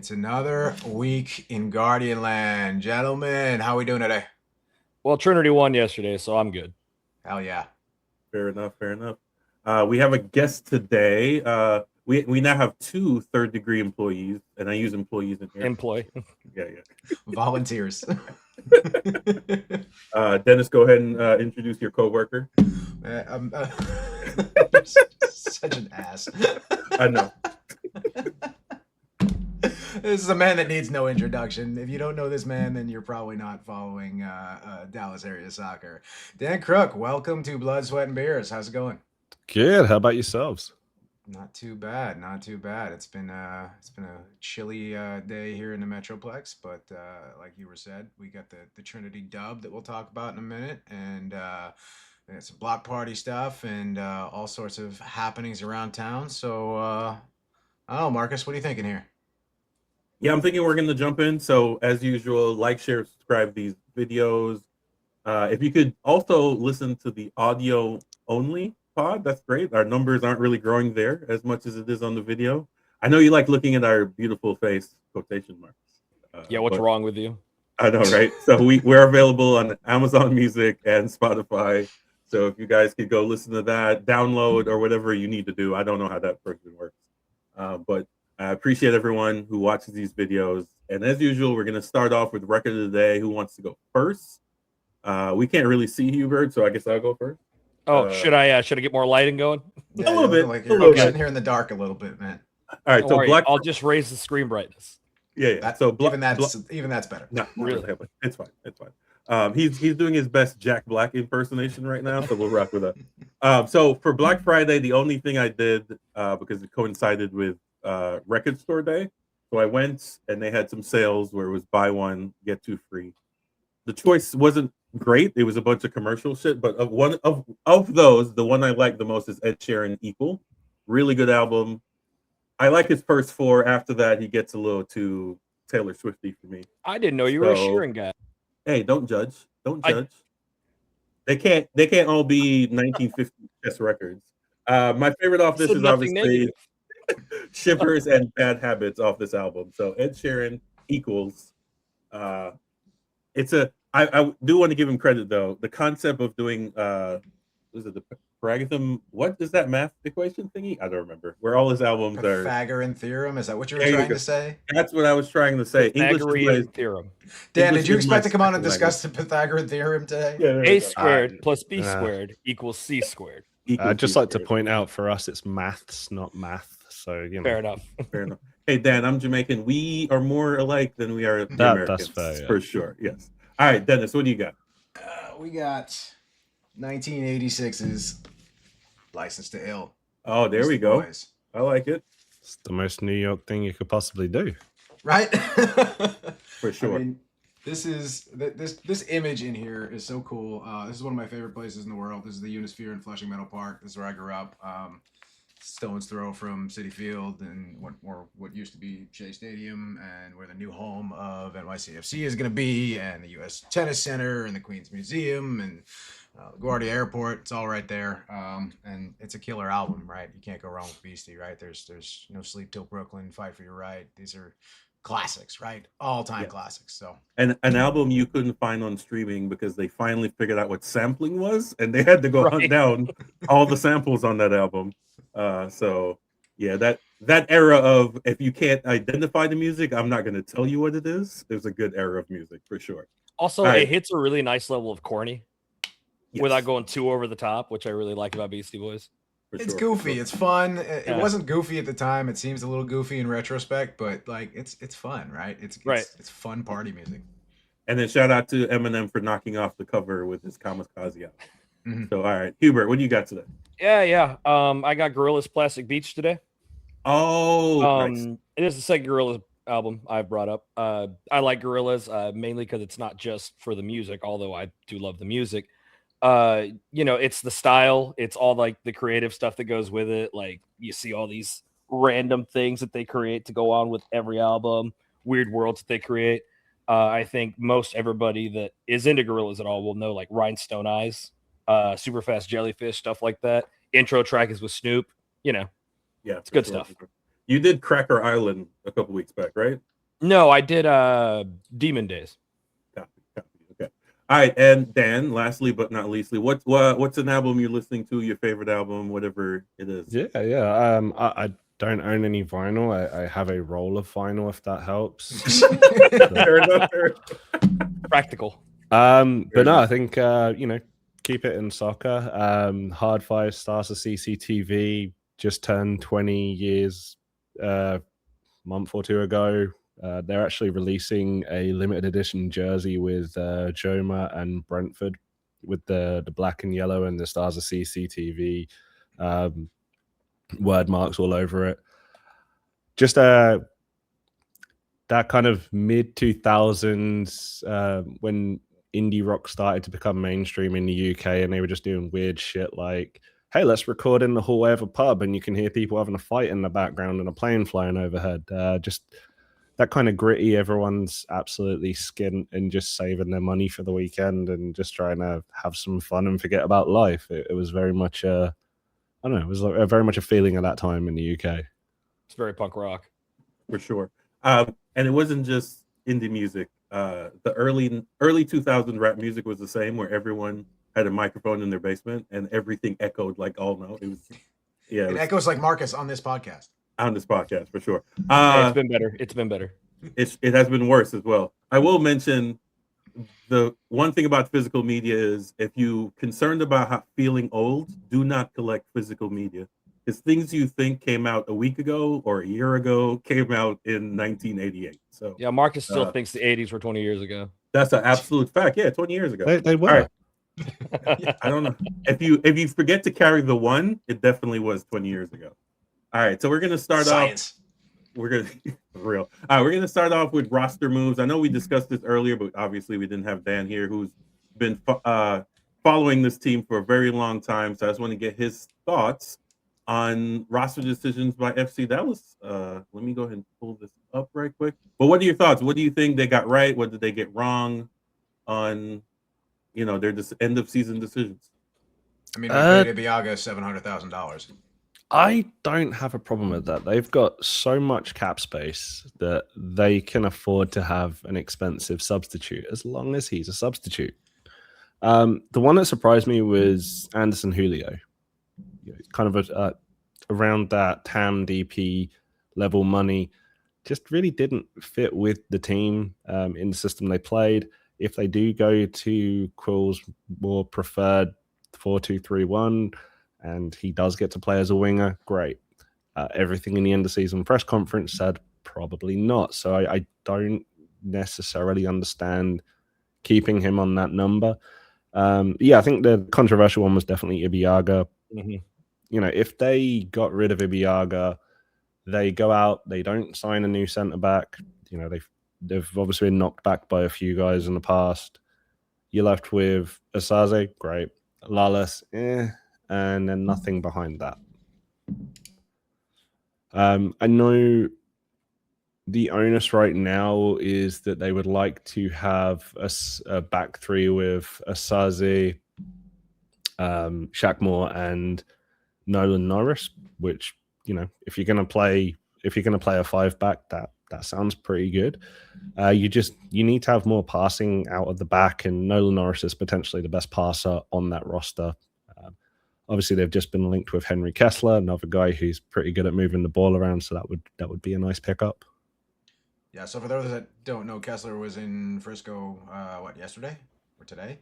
It's another week in Guardian Land. Gentlemen, how are we doing today? Well, Trinity won yesterday, so I'm good. Hell yeah. Fair enough. Fair enough. We have a guest today. We now have two third-degree employees, and I use employees in here. Employ. Yeah. Volunteers. Dennis, go ahead and introduce your coworker. You're such an ass. I know. This is a man that needs no introduction. If you don't know this man, then you're probably not following Dallas area soccer. Dan Crook, welcome to Blood, Sweat, and Beers. How's it going? Good. How about yourselves? Not too bad. Not too bad. It's been a chilly day here in the Metroplex, but like you were said, we got the Trinity dub that we'll talk about in a minute, and some block party stuff and all sorts of happenings around town. So I don't know, Marcus, what are you thinking here? Yeah, I'm thinking we're going to jump in. So as usual, like, share, subscribe these videos. If you could also listen to the audio only pod, that's great. Our numbers aren't really growing there as much as it is on the video. I know you like looking at our beautiful face, quotation marks. Yeah, what's wrong with you? I know, right? So we're available on Amazon Music and Spotify. So if you guys could go listen to that, download, or whatever you need to do. I don't know how that person works. But I appreciate everyone who watches these videos. And as usual, we're going to start off with record of the day. Who wants to go first? We can't really see Hubert, so I guess I'll go first. Oh, should I get more lighting going? Yeah, a little bit. Like a you're little sitting bit. here in the dark a little bit, man. All right, so worry, I'll just raise the screen brightness. Yeah. So even that's better. No, Really? It's fine. It's fine. He's doing his best Jack Black impersonation right now, so we'll rock with that. So for Black Friday, the only thing I did because it coincided with Record Store Day, so I went and they had some sales where it was buy one get two free. The choice wasn't great; it was a bunch of commercial shit. But of those, the one I like the most is Ed Sheeran. Equal, really good album. I like his first four. After that, he gets a little too Taylor Swifty for me. I didn't know you were a Sheeran guy. Hey, don't judge. Don't judge. They can't all be 1950s chess records. My favorite off this is obviously Shivers and Bad Habits off this album. So Ed Sheeran equals. I do want to give him credit though. The concept of doing was it the Pythagorean? What is that math equation thingy? I don't remember. Where all his albums are. Pythagorean theorem. Is that what you were trying to say? That's what I was trying to say. Pythagorean theorem. Dan, did you expect to come on and discuss the Pythagorean theorem today? Yeah, A squared plus B squared equals C squared. I'd just like to point out for us, it's maths, not math. So Fair enough. Fair enough. Hey Dan, I'm Jamaican. We are more alike than we are Americans. That's fair, for sure. Yes. All right, Dennis, what do you got? We got 1986's License to Ill. Oh, there we go. Boys. I like it. It's the most New York thing you could possibly do. Right? For sure. I mean, this image in here is so cool. This is one of my favorite places in the world. This is the Unisphere in Flushing Meadow Park. This is where I grew up. Stone's throw from Citi Field and what used to be Shea Stadium, and where the new home of NYCFC is going to be, and the U.S. Tennis Center, and the Queens Museum, and LaGuardia Airport. It's all right there, and it's a killer album, right? You can't go wrong with Beastie, right? There's No Sleep Till Brooklyn, Fight for Your Right. These are classics, right? All-time classics. So, and an album you couldn't find on streaming because they finally figured out what sampling was, and they had to go hunt down all the samples on that album. So yeah, that era of if you can't identify the music, I'm not going to tell you what it is. There's a good era of music for sure. Also, it hits a really nice level of corny without going too over the top, which I really like about Beastie Boys. It's goofy. It's fun. It wasn't goofy at the time. It seems a little goofy in retrospect, but like it's fun, right? It's fun party music. And then shout out to Eminem for knocking off the cover with his Kamikaze album. Mm-hmm. So all right, Hubert, what do you got today? Yeah. I got Gorillaz Plastic Beach today. Oh, nice. It is the second Gorillaz album I brought up. I like Gorillaz mainly because it's not just for the music, although I do love the music. It's the style, it's all like the creative stuff that goes with it. Like you see all these random things that they create to go on with every album, weird worlds that they create. I think most everybody that is into Gorillaz at all will know like Rhinestone Eyes, Super Fast Jellyfish, stuff like that. Intro track is with Snoop. Yeah, it's good stuff. You did Cracker Island a couple weeks back, right? No, I did Demon Days. Okay. All right, and Dan, lastly but not leastly, what's an album you're listening to? Your favorite album, whatever it is. Yeah. I don't own any vinyl. I have a roll of vinyl, if that helps. Fair enough. Practical. But no, I think keep it in soccer. Hard 5 Stars of CCTV just turned 20 years month or two ago. They're actually releasing a limited edition jersey with Joma and Brentford with the black and yellow and the Stars of CCTV word marks all over it. Just that kind of mid 2000s when indie rock started to become mainstream in the UK, and they were just doing weird shit like, hey, let's record in the hallway of a pub and you can hear people having a fight in the background and a plane flying overhead. Just that kind of gritty, everyone's absolutely skint and just saving their money for the weekend and just trying to have some fun and forget about life. It was very much I don't know, it was very much a feeling at that time in the UK. It's very punk rock. For sure. And it wasn't just indie music. The early 2000 rap music was the same, where everyone had a microphone in their basement and everything echoed like all note. It was, yeah, It echoes like Marcus on this podcast. On this podcast for sure. It's been better. It's been better. It has been worse as well. I will mention the one thing about physical media is if you concerned about feeling old, do not collect physical media. Because things you think came out a week ago or a year ago came out in 1988. So yeah, Marcus still thinks the 80s were 20 years ago. That's an absolute fact. Yeah, 20 years ago. They were. All right. I don't know. If you forget to carry the one, it definitely was 20 years ago. All right, so we're gonna start off. We're gonna for real. All right, we're gonna start off with roster moves. I know we discussed this earlier, but obviously we didn't have Dan here, who's been following this team for a very long time. So I just want to get his thoughts on roster decisions by FC Dallas. Let me go ahead and pull this up right quick. But what are your thoughts? What do you think they got right? What did they get wrong on, their end of season decisions? I mean, we paid Ibiaga $700,000. I don't have a problem with that. They've got so much cap space that they can afford to have an expensive substitute as long as he's a substitute. The one that surprised me was Anderson Julio. Kind of around that TAM DP level money, just really didn't fit with the team in the system they played. If they do go to Quill's more preferred 4-2-3-1, and he does get to play as a winger, great. Everything in the end of season press conference said probably not. So I don't necessarily understand keeping him on that number. I think the controversial one was definitely Ibiaga. Mm-hmm. If they got rid of Ibiaga, they go out, they don't sign a new centre back. They've obviously been knocked back by a few guys in the past. You're left with Asaze, great. Lalas, and then nothing behind that. I know the onus right now is that they would like to have a back three with Asaze, Shackmore, and Nolan Norris. Which if you're gonna play a 5-back, that sounds pretty good. You need to have more passing out of the back, and Nolan Norris is potentially the best passer on that roster. Obviously, they've just been linked with Henry Kessler, another guy who's pretty good at moving the ball around, so that would be a nice pickup. Yeah, so for those that don't know, Kessler was in Frisco, yesterday or today?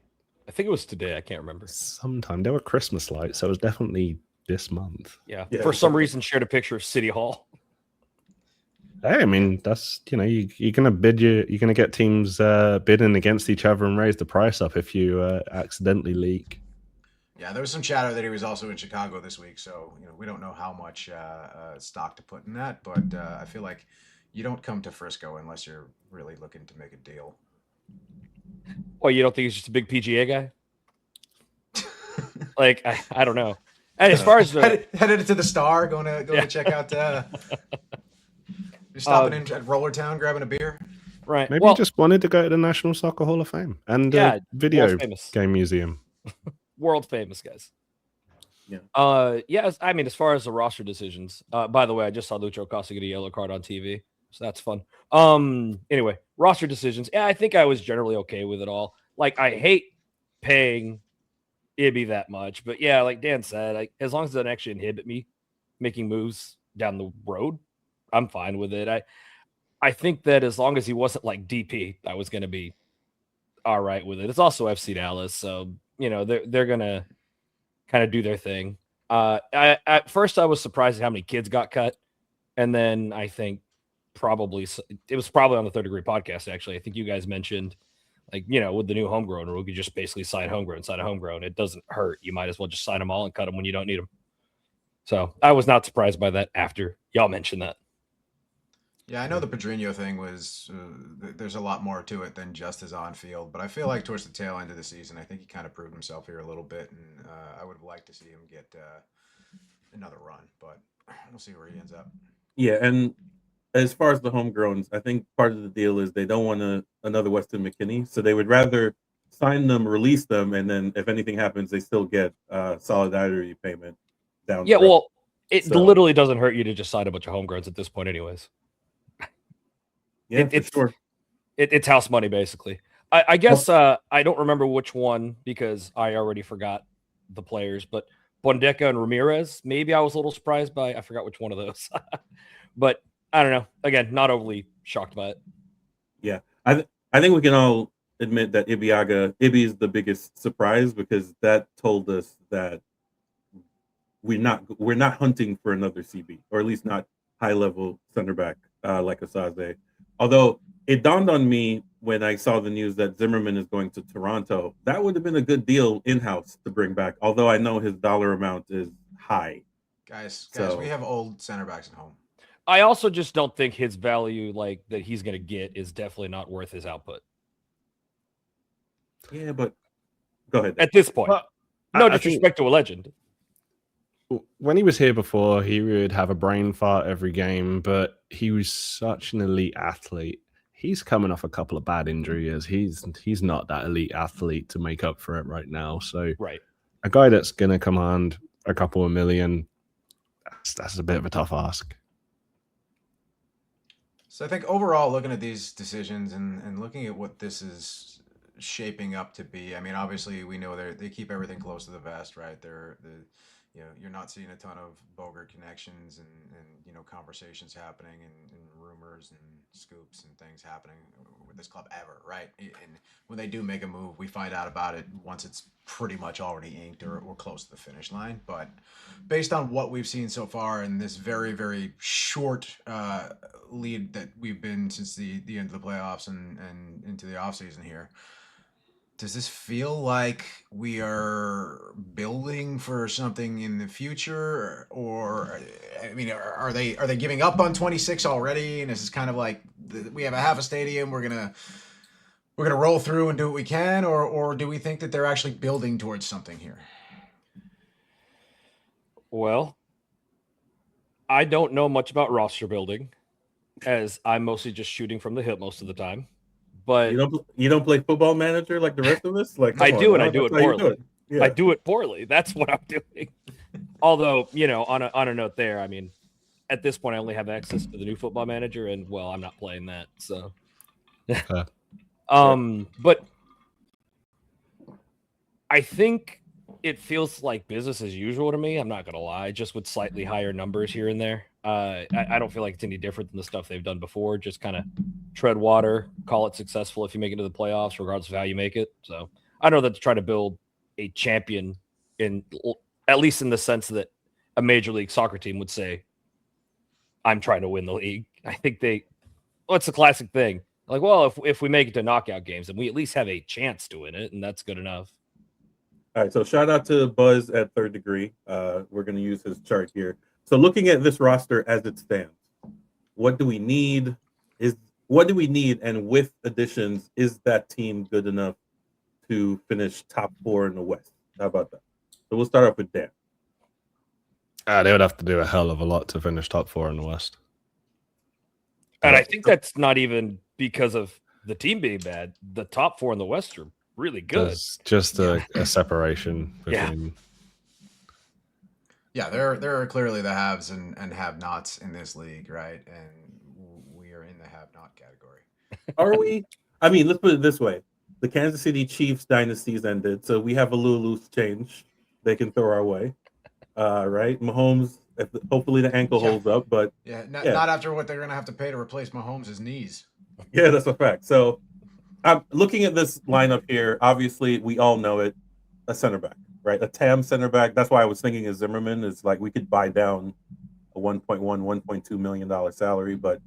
I think it was today. I can't remember. Sometime. There were Christmas lights, so it was definitely this month. Yeah. For some reason, shared a picture of City Hall. Hey, I mean, that's, you're gonna get teams bidding against each other and raise the price up if you accidentally leak. Yeah, there was some chatter that he was also in Chicago this week, so we don't know how much stock to put in that, but I feel like you don't come to Frisco unless you're really looking to make a deal. Well, you don't think he's just a big PGA guy? Like, I don't know. And as far as headed to the Star, going to check out. Stopping in at Roller Town, grabbing a beer. Right. Maybe he just wanted to go to the National Soccer Hall of Fame and the Video Game Museum. World famous, guys. Yeah. Yes. I mean, as far as the roster decisions, by the way, I just saw Lucho Costa get a yellow card on TV. So that's fun. Anyway, roster decisions. Yeah, I think I was generally okay with it all. Like, I hate paying Ibby that much, but yeah, like Dan said, as long as it doesn't actually inhibit me making moves down the road, I'm fine with it. I think that as long as he wasn't like DP, I was going to be all right with it. It's also FC Dallas, so they're gonna kind of do their thing. At first I was surprised at how many kids got cut, and then I think it was probably on the Third Degree podcast. Actually, I think you guys mentioned with the new homegrown rule, you just basically sign a homegrown. It doesn't hurt. You might as well just sign them all and cut them when you don't need them. So I was not surprised by that after y'all mentioned that. Yeah, I know the Pedrinho thing was, there's a lot more to it than just his on field, but I feel like towards the tail end of the season, I think he kind of proved himself here a little bit, and I would have liked to see him get another run, but we'll see where he ends up. Yeah, and as far as the homegrowns, I think part of the deal is they don't want another Weston McKinney, so they would rather sign them, release them, and then if anything happens, they still get solidarity payment down. Yeah, well, it literally doesn't hurt you to just sign a bunch of homegrowns at this point, anyways. Yeah, it's sure. It's house money, basically. I guess I don't remember which one because I already forgot the players, but Bondeca and Ramirez, maybe I was a little surprised by. I forgot which one of those. But I don't know. Again, not overly shocked by it. Yeah, I think we can all admit that Ibby is the biggest surprise because that told us that we're not hunting for another CB, or at least not high level center back like Asaze. Although it dawned on me when I saw the news that Zimmerman is going to Toronto, that would have been a good deal in-house to bring back. Although I know his dollar amount is high. Guys, we have old center backs at home. I also just don't think his value, like that he's going to get, is definitely not worth his output. Yeah, but go ahead. At this point, no disrespect to a legend. When he was here before, he would have a brain fart every game, but he was such an elite athlete. He's coming off a couple of bad injury years. He's not that elite athlete to make up for it right now. So right, a guy that's going to command a couple of million, that's a bit of a tough ask. So I think overall, looking at these decisions and looking at what this is shaping up to be, I mean, obviously we know they keep everything close to the vest, right? You're not seeing a ton of Bogart connections and conversations happening and rumors and scoops and things happening with this club ever, right? And when they do make a move, we find out about it once it's pretty much already inked or close to the finish line. But based on what we've seen so far in this very, very short lead that we've been since the end of the playoffs and into the offseason here, does this feel like we are building for something in the future, or I mean, are they giving up on 26 already? And this is kind of like we have a half a stadium, we're gonna roll through and do what we can, or do we think that they're actually building towards something here? Well, I don't know much about roster building, as I'm mostly just shooting from the hip most of the time. But you don't play Football Manager like the rest of us. Like I do, and I do it poorly. Yeah. I do it poorly. That's what I'm doing. Although, on a note there, I mean, at this point, I only have access to the new Football Manager, and well, I'm not playing that. So, but I think it feels like business as usual to me. I'm not gonna lie, just with slightly higher numbers here and there. I don't feel like it's any different than the stuff they've done before. Just kind of tread water, call it successful if you make it to the playoffs, regardless of how you make it. So I know that to try to build a champion at least in the sense that a major league soccer team would say, I'm trying to win the league. I think it's a classic thing. Like, well, if we make it to knockout games, then we at least have a chance to win it, and that's good enough. All right, so shout out to Buzz at Third Degree. We're going to use his chart here. So looking at this roster as it stands, what do we need? And with additions, is that team good enough to finish top 4 in the West? How about that? So we'll start off with Dan. They would have to do a hell of a lot to finish top 4 in the West. And I think that's not even because of the team being bad. The top 4 in the West are really good. There's just a separation between. Yeah, there are clearly the haves and have-nots in this league, right? And we are have-not category. Are we? I mean, let's put it this way: the Kansas City Chiefs dynasty's ended, so we have a little loose change they can throw our way. Right? Mahomes, hopefully the ankle Yeah. holds up, but Yeah, Yeah. not after what they're gonna have to pay to replace Mahomes' knees. yeah, that's a fact. So I'm looking at this lineup here. Obviously, we all know it. A center back, right? A TAM center back. That's why I was thinking of Zimmerman. Is like we could buy down a 1.1, $1.2 million salary, but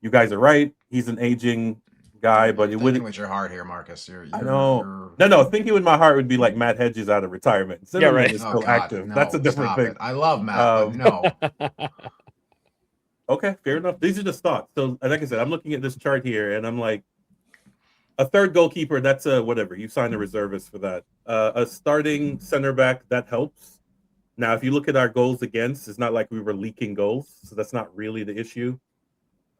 you guys are right. He's an aging guy, but You're it thinking wouldn't. with your heart here, Marcus. I know. No. Thinking with my heart would be like Matt Hedges out of retirement. Yeah, Zimmerman right. is Oh still God, active. no, That's a different stop thing. it. I love Matt, but Um, no. Okay, fair enough. These are just thoughts. So, like I said, I'm looking at this chart here, and I'm like, a third goalkeeper. That's a whatever. You sign a reservist for that. A starting center back that helps. Now, if you look at our goals against, it's not like we were leaking goals, so that's not really the issue.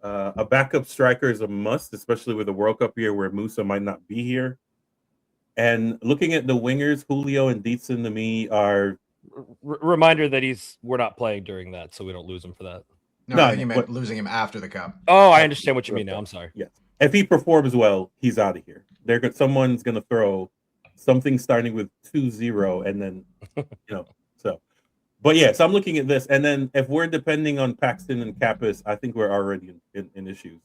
A backup striker is a must, especially with the World Cup year where Musa might not be here. And looking at the wingers, Julio and Dietzen to me are Reminder that we're not playing during that, so we don't lose him for that. No, I think you meant losing him after the cup. Oh, I understand what you mean now. I'm sorry. Yes. If he performs well, he's out of here. Someone's going to throw something starting with 2-0 and then, so. But yeah, so I'm looking at this. And then if we're depending on Paxton and Kappas, I think we're already in issues.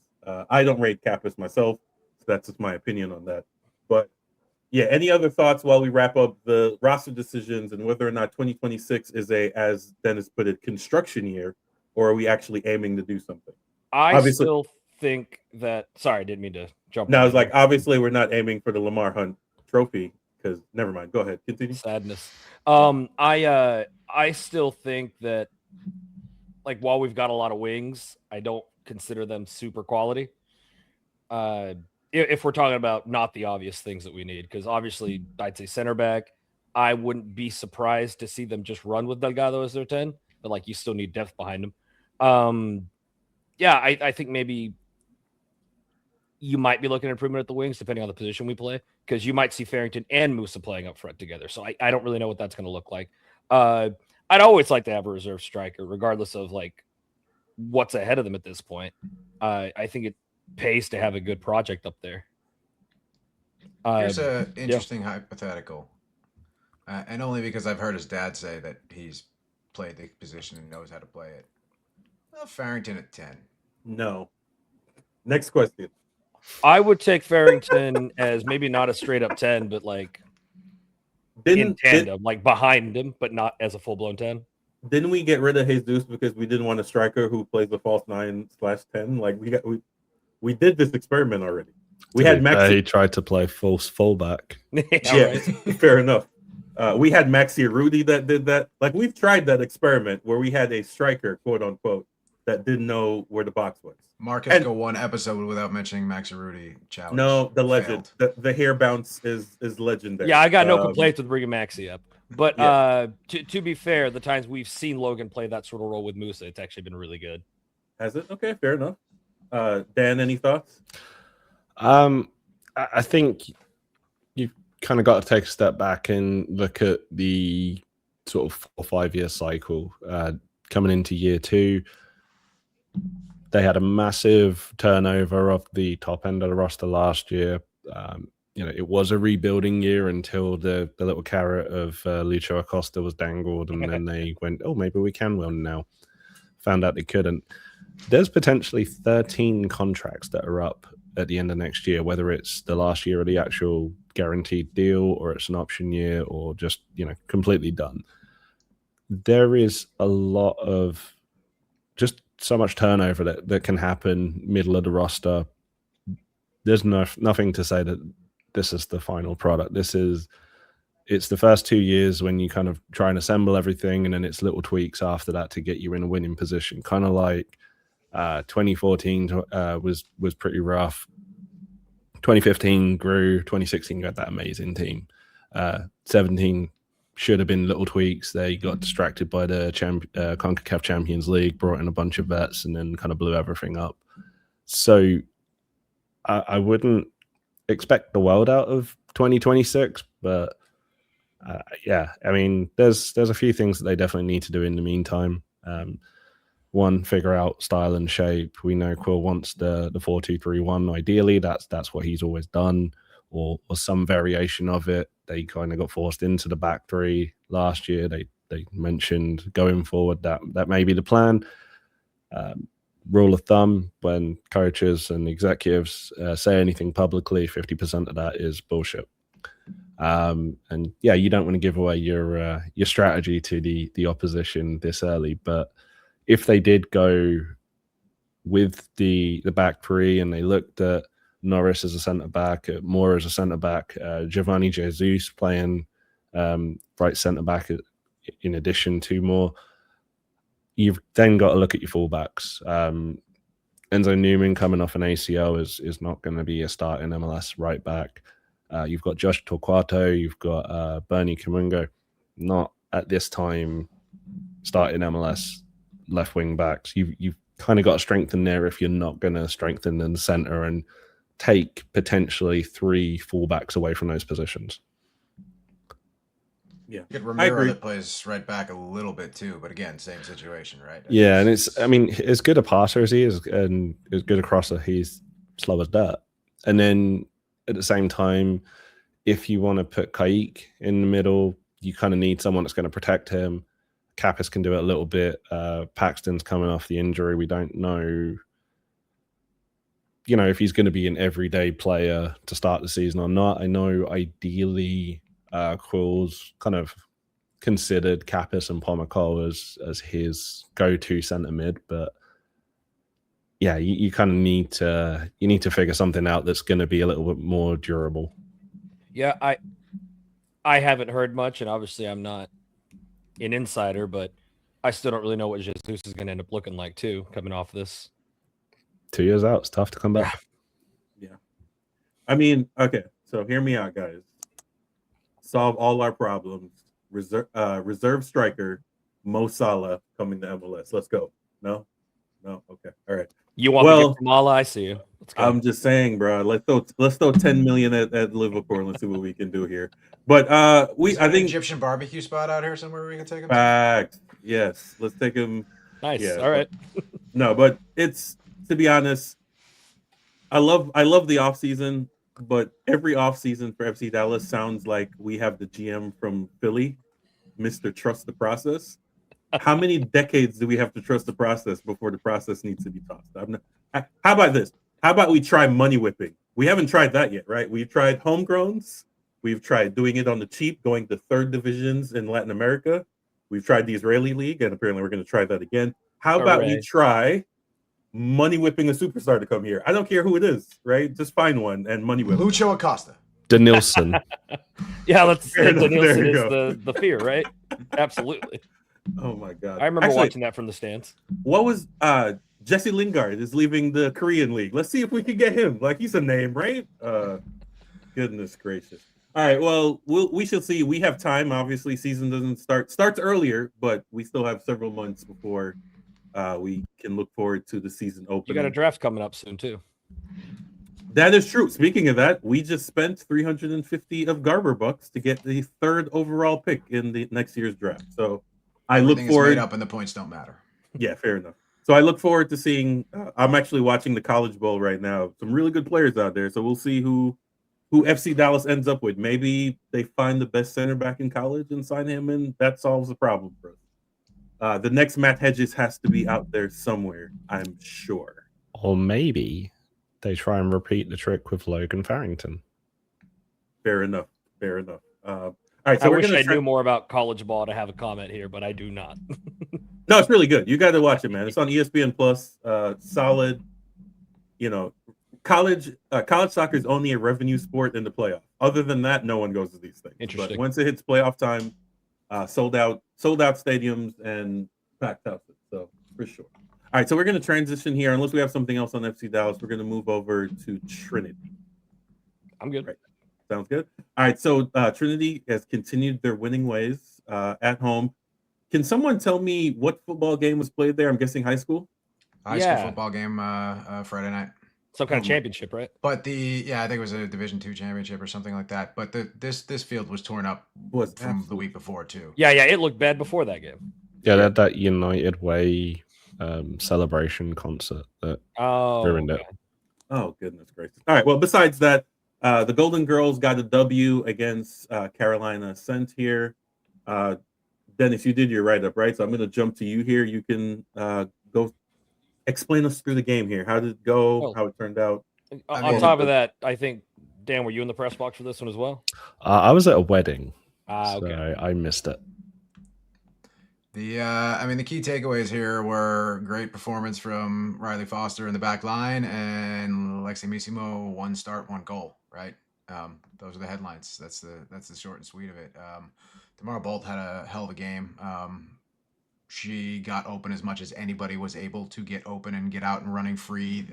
I don't rate Kappas myself. So that's just my opinion on that. But yeah, any other thoughts while we wrap up the roster decisions and whether or not 2026 is as Dennis put it, construction year, or are we actually aiming to do something? I Obviously- still think that. Sorry, I didn't mean to jump. No, in I was there. like, obviously, we're not aiming for the Lamar Hunt trophy because never mind. Go ahead, continue. Sadness. I still think that, like, while we've got a lot of wings, I don't consider them super quality. If we're talking about not the obvious things that we need, because obviously I'd say center back. I wouldn't be surprised to see them just run with Delgado as their 10, but like you still need depth behind him. Yeah, I think maybe you might be looking at improvement at the wings, depending on the position we play, because you might see Farrington and Musa playing up front together. So I don't really know what that's going to look like. I'd always like to have a reserve striker, regardless of like what's ahead of them at this point. I think it pays to have a good project up there. Here's an interesting hypothetical, and only because I've heard his dad say that he's played the position and knows how to play it. Well, Farrington at 10. No. Next question. I would take Farrington as maybe not a straight up 10, but like in tandem, like behind him, but not as a full blown 10. Didn't we get rid of Jesus because we didn't want a striker who plays the false 9/10? Like we did this experiment already. We had Maxi. He tried to play false fullback. Yeah, fair enough. We had Maxi Rudy that did that. Like we've tried that experiment where we had a striker, quote unquote, that didn't know where the box was. Marcus go one episode without mentioning Max Rudy challenge. No, the legend. The hair bounce is legendary. Yeah, I got no complaints with bringing Maxi up. But Yeah. to be fair, the times we've seen Logan play that sort of role with Musa, it's actually been really good. Has it? Okay, fair enough. Dan, any thoughts? I think you've kind of got to take a step back and look at the sort of 4 or 5 year cycle. Coming into year 2, they had a massive turnover of the top end of the roster last year. It was a rebuilding year until the little carrot of Lucho Acosta was dangled, and then they went, oh, maybe we can win now. Found out they couldn't. There's potentially 13 contracts that are up at the end of next year, whether it's the last year of the actual guaranteed deal or it's an option year or just, completely done. There is a lot of just so much turnover that can happen middle of the roster. There's nothing to say that this is the final product. It's the first 2 years when you kind of try and assemble everything, and then it's little tweaks after that to get you in a winning position. Kind of like 2014 was pretty rough. 2015 grew. 2016 got that amazing team. 17 should have been little tweaks. They got distracted by the CONCACAF Champions League, brought in a bunch of vets, and then kind of blew everything up. So I wouldn't expect the world out of 2026, but I mean, there's a few things that they definitely need to do in the meantime. one, figure out style and shape. We know Quill wants the 4-2-3-1. Ideally, that's what he's always done, or some variation of it. They kind of got forced into the back three last year. They mentioned going forward that may be the plan. Rule of thumb: when coaches and executives say anything publicly, 50% of that is bullshit. And yeah, you don't want to give away your strategy to the opposition this early, but if they did go with the back three and they looked at Norris as a centre back, Moore as a centre back, Giovanni Jesus playing right centre back in addition to Moore, you've then got to look at your fullbacks. Enzo Newman coming off an ACL is not going to be a start in MLS right back. You've got Josh Torquato, you've got Bernie Kamungo, not at this time starting MLS left wing backs. You've kind of got to strengthen there if you're not going to strengthen in the center and take potentially 3 fullbacks away from those positions. Yeah, you get Romero that plays right back a little bit too, but again, same situation, right? Yeah, and as good a passer as he is, and as good a crosser, he's slow as dirt. And then at the same time, if you want to put Kaique in the middle, you kind of need someone that's going to protect him. Kappas can do it a little bit. Paxton's coming off the injury. We don't know, if he's going to be an everyday player to start the season or not. I know ideally Quill's kind of considered Kappas and Pomacol as his go-to centre mid, but yeah, you kind of need to figure something out that's going to be a little bit more durable. Yeah, I haven't heard much, and obviously I'm not an insider, but I still don't really know what Jesus is going to end up looking like too, coming off this. 2 years out, it's tough to come back. Yeah. I mean, okay, so hear me out, guys. Solve all our problems. Reserve striker Mo Salah coming to MLS. Let's go. No? Okay. All right. You want to get Kamala? I see you. I'm just saying, bro. Let's throw 10 million at Liverpool and see what we can do here. But I think Egyptian barbecue spot out here somewhere we can take him. Fact. Yes. Let's take him. Nice. Yeah, all right. No, but it's, to be honest, I love the off season, but every off season for FC Dallas sounds like we have the GM from Philly, Mr. Trust the Process. How many decades do we have to trust the process before the process needs to be tossed? How about this? How about we try money whipping? We haven't tried that yet, right? We've tried homegrowns. We've tried doing it on the cheap, going to third divisions in Latin America. We've tried the Israeli league, and apparently we're going to try that again. How about we try money whipping a superstar to come here? I don't care who it is, right? Just find one and money whip. Lucho Acosta. Denilson. Yeah, Denilson is the fear, right? Absolutely. Oh my God. I remember watching that from the stands. What was Jesse Lingard is leaving the Korean league. Let's see if we can get him. Like, he's a name, right? Goodness gracious. All right, well, we shall see. We have time. Obviously, season doesn't starts earlier, but we still have several months before we can look forward to the season opening. You got a draft coming up soon too. That is true. Speaking of that, we just spent 350 of Garber bucks to get the 3rd overall pick in the next year's draft. So I look forward. Made up and the points don't matter. Yeah, fair enough. So I look forward to seeing. I'm actually watching the College Bowl right now. Some really good players out there. So we'll see who FC Dallas ends up with. Maybe they find the best center back in college and sign him, and that solves the problem for us. The next Matt Hedges has to be out there somewhere, I'm sure. Or maybe they try and repeat the trick with Logan Farrington. Fair enough. All right, so I wish I knew more about college ball to have a comment here, but I do not. No, it's really good. You got to watch it, man. It's on ESPN Plus. Solid. College soccer is only a revenue sport in the playoff. Other than that, no one goes to these things. Interesting. But once it hits playoff time, sold out stadiums and packed houses. So for sure. All right, so we're going to transition here. Unless we have something else on FC Dallas, we're going to move over to Trinity. I'm good. Right. Sounds good. All right, so Trinity has continued their winning ways at home. Can someone tell me what football game was played there? I'm guessing high school. High school football game Friday night. Some kind of championship, right? But I think it was a Division II championship or something like that. But this field was torn up from the week before too. Yeah, it looked bad before that game. Yeah, that United Way celebration concert that Oh, ruined okay. it. Oh, goodness gracious. All right. Well, besides that, the Golden Girls got a W against Carolina Ascent here. Dennis, you did your write-up, right? So I'm going to jump to you here. You can go explain us through the game here. How did it go? Well, how it turned out? On mean- top of that, I think, Dan, were you in the press box for this one as well? I was at a wedding, Ah, so okay. I missed it. The key takeaways here were great performance from Riley Foster in the back line and Lexi Missimo, 1 start, 1 goal, right? Those are the headlines. That's the short and sweet of it. Tamara Bolt had a hell of a game. She got open as much as anybody was able to get open and get out and running free,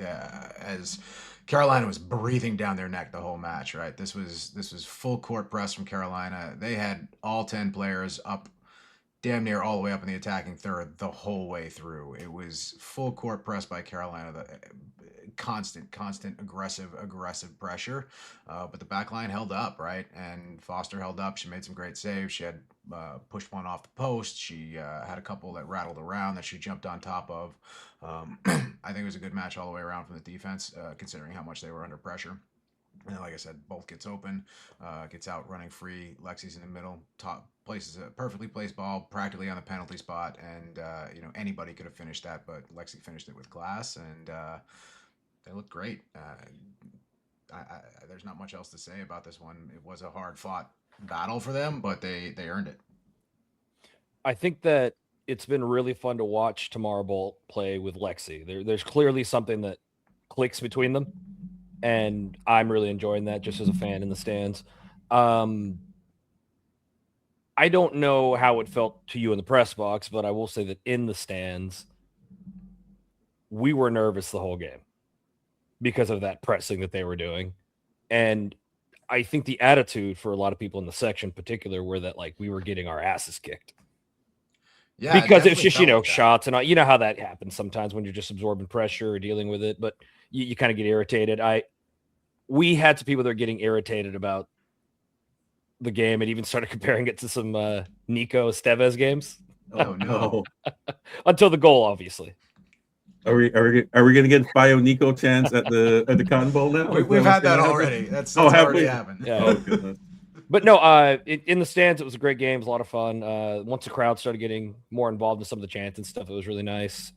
as Carolina was breathing down their neck the whole match, right? This was full court press from Carolina. They had all 10 players up damn near all the way up in the attacking third the whole way through. It was full court press by Carolina, the constant aggressive pressure. But the back line held up, right? And Foster held up. She made some great saves. She had pushed one off the post. She had a couple that rattled around that she jumped on top of. I think it was a good match all the way around from the defense, considering how much they were under pressure. And like I said, Bolt gets open, gets out running free. Lexi's in the middle, top places a perfectly placed ball practically on the penalty spot, and anybody could have finished that, but Lexi finished it with class, and they looked great. There's not much else to say about this one. It was a hard fought battle for them, but they earned it. I think that it's been really fun to watch Tamara Bolt play with Lexi. There's clearly something that clicks between them, and I'm really enjoying that just as a fan in the stands. I don't know how it felt to you in the press box, but I will say that in the stands, we were nervous the whole game because of that pressing that they were doing. And I think the attitude for a lot of people in the section in particular were that like we were getting our asses kicked. Yeah, Because it's definitely just, felt like that. shots and all, you know how that happens sometimes when you're just absorbing pressure or dealing with it, but you kind of get irritated. We had some people that are getting irritated about the game and even started comparing it to some Nico Estevez games. Oh, no. Until the goal, obviously. Are we gonna get Fio Nico chance at the Cotton Bowl now? We've had that already. That's have already we? happened. Yeah. Oh goodness. But no, in the stands, it was a great game. It was a lot of fun. Once the crowd started getting more involved in some of the chants and stuff, it was really nice.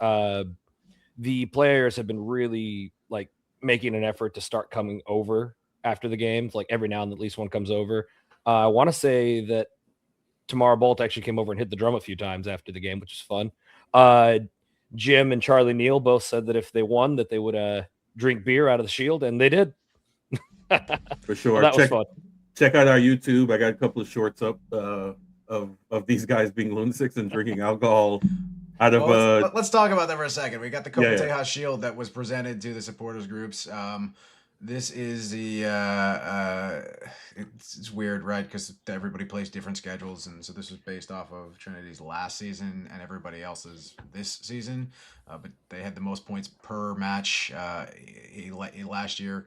The players have been really like making an effort to start coming over after the games. Like every now and then, at least one comes over. I want to say that Tamara Bolt actually came over and hit the drum a few times after the game, which is fun. Jim and Charlie Neal both said that if they won, that they would drink beer out of the shield, and they did. For sure. Well, that was fun. Check out our YouTube. I got a couple of shorts up of these guys being lunatics and drinking alcohol out of. Well, let's talk about that for a second. We got the Copa Yeah. Tejas Shield that was presented to the supporters groups. This is the it's weird, right? Because everybody plays different schedules, and so this was based off of Trinity's last season and everybody else's this season. But they had the most points per match last year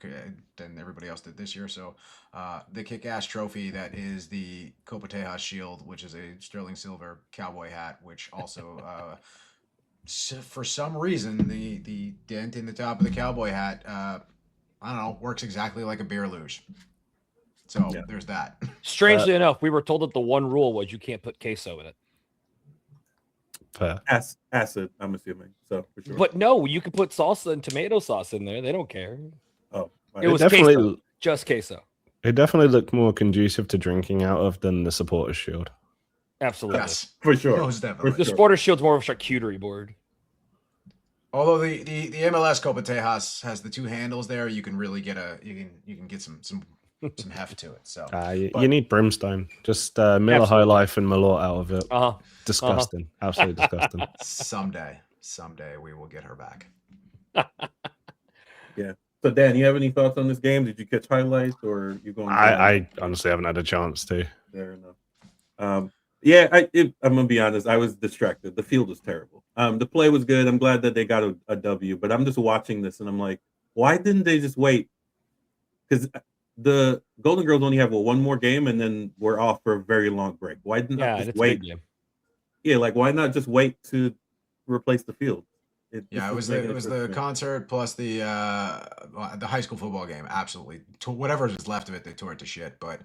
than everybody else did this year. So the kick-ass trophy that is the Copa Tejas Shield, which is a sterling silver cowboy hat, which also for some reason the dent in the top of the cowboy hat I don't know, works exactly like a beer luge. So there's that. Strangely enough, we were told that the one rule was you can't put queso in it. Fair. Acid, I'm assuming. So for sure. But no, you could put salsa and tomato sauce in there. They don't care. Oh, It was definitely, queso, just queso. it definitely looked more conducive to drinking out of than the supporters shield. Absolutely. Yes, for sure. Most definitely. The supporter shield's more of a charcuterie board. Although the MLS Copa Tejas has the 2 handles there, you can really get you can get some heft to it. So you need brimstone. Just Miller High Life and Malort out of it. Disgusting. Absolutely disgusting. someday we will get her back. Yeah. So Dan, you have any thoughts on this game? Did you catch highlights or you going? I honestly haven't had a chance to. Fair enough. Yeah, I'm gonna be honest. I was distracted. The field was terrible. The play was good. I'm glad that they got a W, but I'm just watching this and I'm like, why didn't they just wait? Because the Golden Girls only have one more game and then we're off for a very long break. Why didn't I just wait? Yeah, like why not just wait to replace the field? Yeah, it was the concert plus the high school football game. Absolutely, whatever is left of it, they tore it to shit. But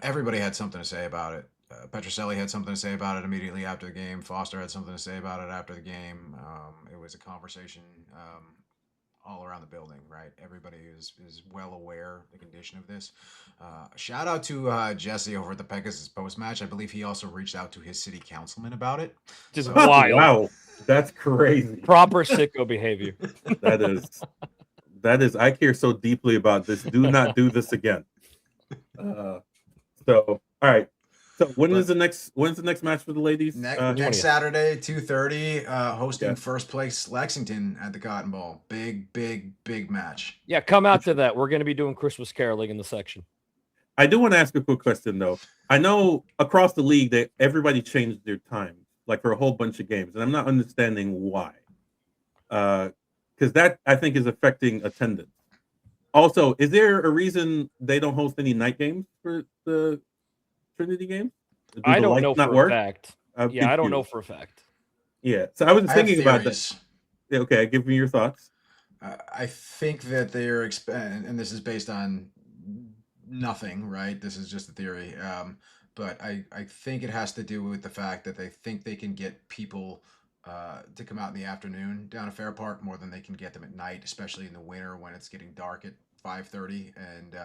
everybody had something to say about it. Petroselli had something to say about it immediately after the game. Foster had something to say about it after the game. It was a conversation all around the building, right? Everybody is well aware the condition of this. Shout out to Jesse over at the Pegasus post match. I believe he also reached out to his city councilman about it. Just wild. Wow, that's crazy. Proper sicko behavior. That is. I care so deeply about this. Do not do this again. So, all right. So when's the next match for the ladies? Next Saturday, 2:30, hosting first place Lexington at the Cotton Bowl. Big match. Yeah, come out to that. We're going to be doing Christmas caroling in the section. I do want to ask a quick question though. I know across the league that everybody changed their time, like for a whole bunch of games, and I'm not understanding why. Because that I think is affecting attendance. Also, is there a reason they don't host any night games for the Trinity game? I don't know for a fact. I don't know for a fact. Yeah, so I was thinking about this. Yeah, okay, give me your thoughts. I think that they're and this is based on nothing, right? This is just a theory. But I think it has to do with the fact that they think they can get people to come out in the afternoon down at Fair Park more than they can get them at night, especially in the winter when it's getting dark at 5:30, and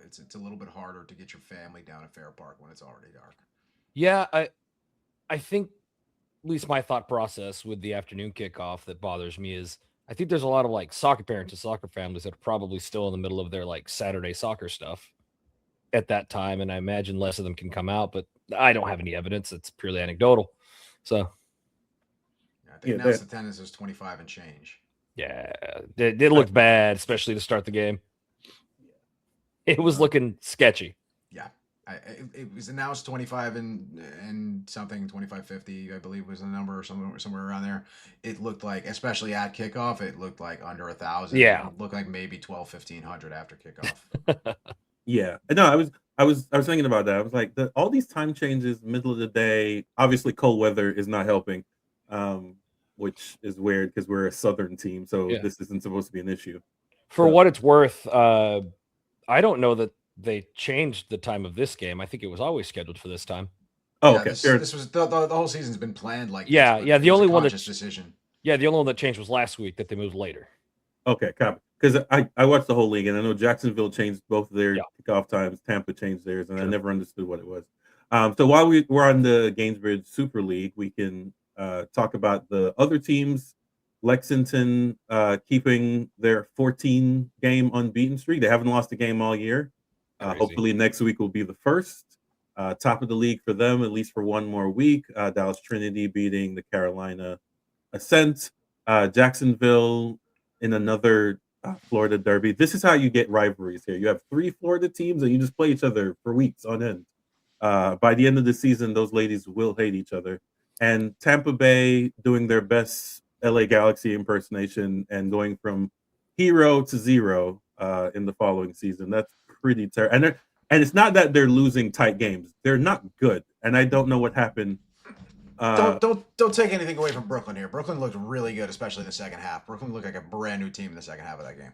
it's a little bit harder to get your family down at Fair Park when it's already dark. Yeah, I think at least my thought process with the afternoon kickoff that bothers me is I think there's a lot of like soccer parents and soccer families that are probably still in the middle of their like Saturday soccer stuff at that time, and I imagine less of them can come out, but I don't have any evidence. It's purely anecdotal. So they announced attendance was 25 and change. Yeah, it looked bad, especially to start the game. It was looking sketchy. Yeah, it was announced 25 and something, 2550, I believe was the number, or somewhere around there. It looked like, especially at kickoff, it looked like under 1,000. Yeah, it looked like maybe 1,500 after kickoff. Yeah, no, I was thinking about that. I was like, all these time changes, middle of the day. Obviously, cold weather is not helping, which is weird because we're a southern team, so this isn't supposed to be an issue. For what it's worth, I don't know that they changed the time of this game. I think it was always scheduled for this time. Oh, okay. This was the whole season's been planned like this. Yeah. The only one decision. Yeah, the only one that changed was last week that they moved later. Okay, copy. Because I watched the whole league, and I know Jacksonville changed both of their kickoff times. Tampa changed theirs, and I never understood what it was. So while we're on the Gainesbridge Super League, we can talk about the other teams. Lexington keeping their 14-game unbeaten streak. They haven't lost a game all year. Hopefully next week will be the first. Top of the league for them, at least for one more week. Dallas Trinity beating the Carolina Ascent. Jacksonville in another Florida derby. This is how you get rivalries here. You have 3 Florida teams, and you just play each other for weeks on end. By the end of the season, those ladies will hate each other. And Tampa Bay doing their best LA Galaxy impersonation and going from hero to zero in the following season. That's pretty terrible. And it's not that they're losing tight games. They're not good. And I don't know what happened. Don't take anything away from Brooklyn here. Brooklyn looked really good, especially in the second half. Brooklyn looked like a brand new team in the second half of that game.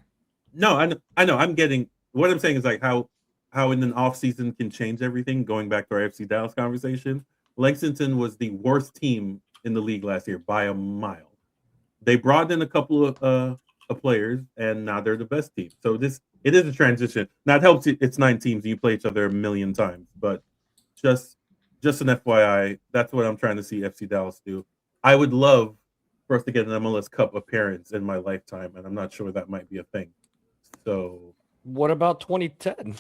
No, I know. I'm getting what I'm saying is like how in an off season can change everything. Going back to our FC Dallas conversation, Lexington was the worst team in the league last year by a mile. They brought in a couple of players, and now they're the best team. So it is a transition. Now it helps. It's 9 teams. And you play each other a million times, but just an FYI, that's what I'm trying to see FC Dallas do. I would love for us to get an MLS Cup appearance in my lifetime, and I'm not sure that might be a thing. So, what about 2010?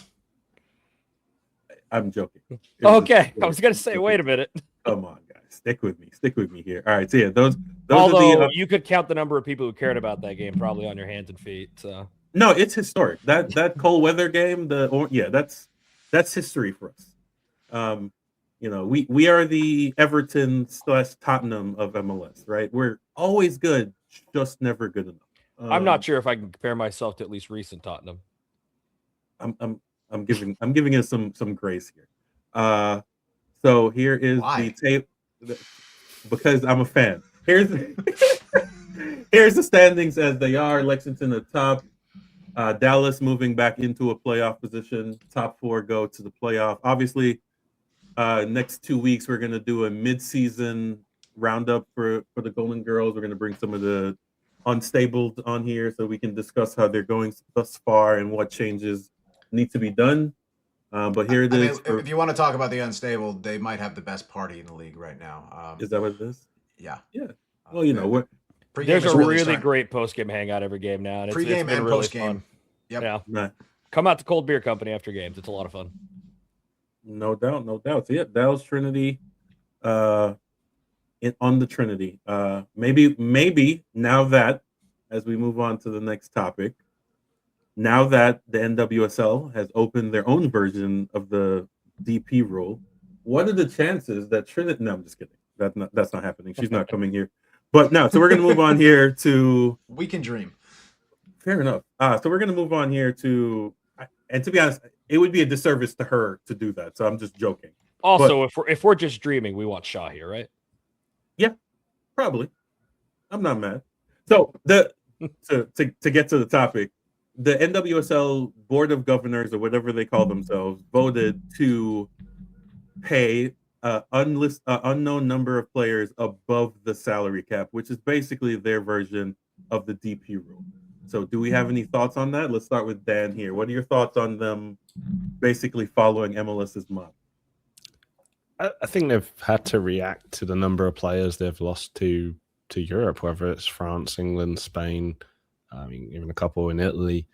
I'm joking. Okay, I was gonna say, wait a minute. Come on, guys, stick with me here. All right, so yeah, those Although are you could count the number of people who cared about that game probably on your hands and feet. So no, it's historic. That cold weather game, that's history for us. We are the Everton / Tottenham of MLS, right? We're always good, just never good enough. I'm not sure if I can compare myself to at least recent Tottenham. I'm giving it some grace here. So here is the tape because I'm a fan. here's here's the standings as they are. Lexington at top. Dallas moving back into a playoff position. Top 4 go to the playoff. Obviously, next 2 weeks we're going to do a mid-season roundup for the Golden Girls. We're going to bring some of the unstable on here so we can discuss how they're going thus far and what changes need to be done. But here it is. If you want to talk about the unstable, they might have the best party in the league right now. Is that what it is? Yeah. Yeah. Well, you know what? There's a really great post-game hangout every game now, and it's been and really post-game. fun. Yep. Yeah. Nah. Come out to Cold Beer Company after games. It's a lot of fun. No doubt, no doubt. So yeah, Dallas Trinity, on the Trinity. Maybe now that, as we move on to the next topic, now that the NWSL has opened their own version of the DP rule, what are the chances that Trinity? No, I'm just kidding. That's not happening. She's not coming here. But no, so we're going to move on here to. We can dream. Fair enough. So we're going to move on here to, and to be honest, it would be a disservice to her to do that. So I'm just joking. Also, if we're just dreaming, we want Shaw here, right? Yeah, probably. I'm not mad. So to get to the topic, the NWSL Board of Governors, or whatever they call themselves, voted to pay unknown number of players above the salary cap, which is basically their version of the DP rule. So do we have any thoughts on that? Let's start with Dan here. What are your thoughts on them basically following MLS's model? I think they've had to react to the number of players they've lost to Europe, whether it's France, England, Spain, I mean, even a couple in Italy.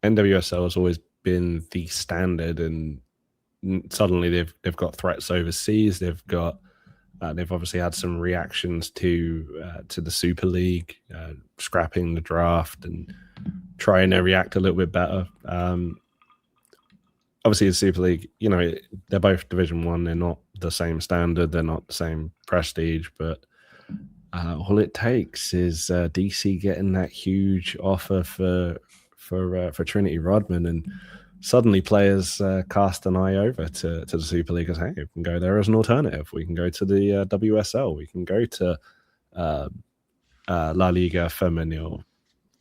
NWSL has always been the standard, and suddenly they've got threats overseas. They've obviously had some reactions to the Super League, scrapping the draft and trying to react a little bit better. Obviously, the Super League, you know, they're both Division 1. They're not the same standard. They're not the same prestige. But all it takes is DC getting that huge offer for Trinity Rodman, and suddenly players cast an eye over to the Super League as, hey, we can go there as an alternative. We can go to the WSL. We can go to La Liga Femenil.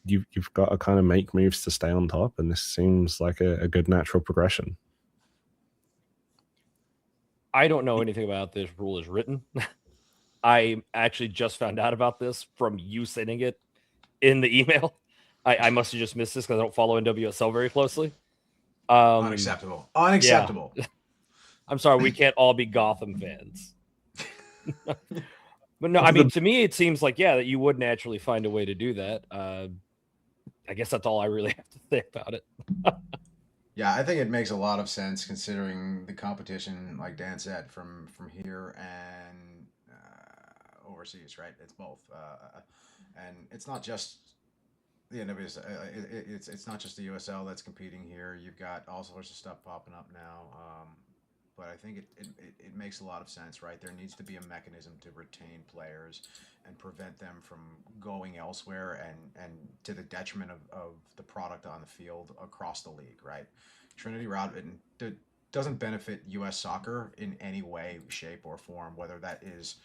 You've got to kind of make moves to stay on top, and this seems like a good natural progression. I don't know anything about this rule as written. I actually just found out about this from you sending it in the email. I must have just missed this because I don't follow NWSL very closely. Unacceptable. Unacceptable. Yeah. I'm sorry, we can't all be Gotham fans. But no, I mean, to me, it seems like, that you would naturally find a way to do that. I guess that's all I really have to say about it. Yeah, I think it makes a lot of sense considering the competition, like Dan said, from here and overseas, right? It's both, and it's not just the NWSL. It's not just the USL that's competing here. You've got all sorts of stuff popping up now. But I think it makes a lot of sense, right? There needs to be a mechanism to retain players and prevent them from going elsewhere and to the detriment of the product on the field across the league, right? Trinity Rodman doesn't benefit U.S. soccer in any way, shape, or form, whether that is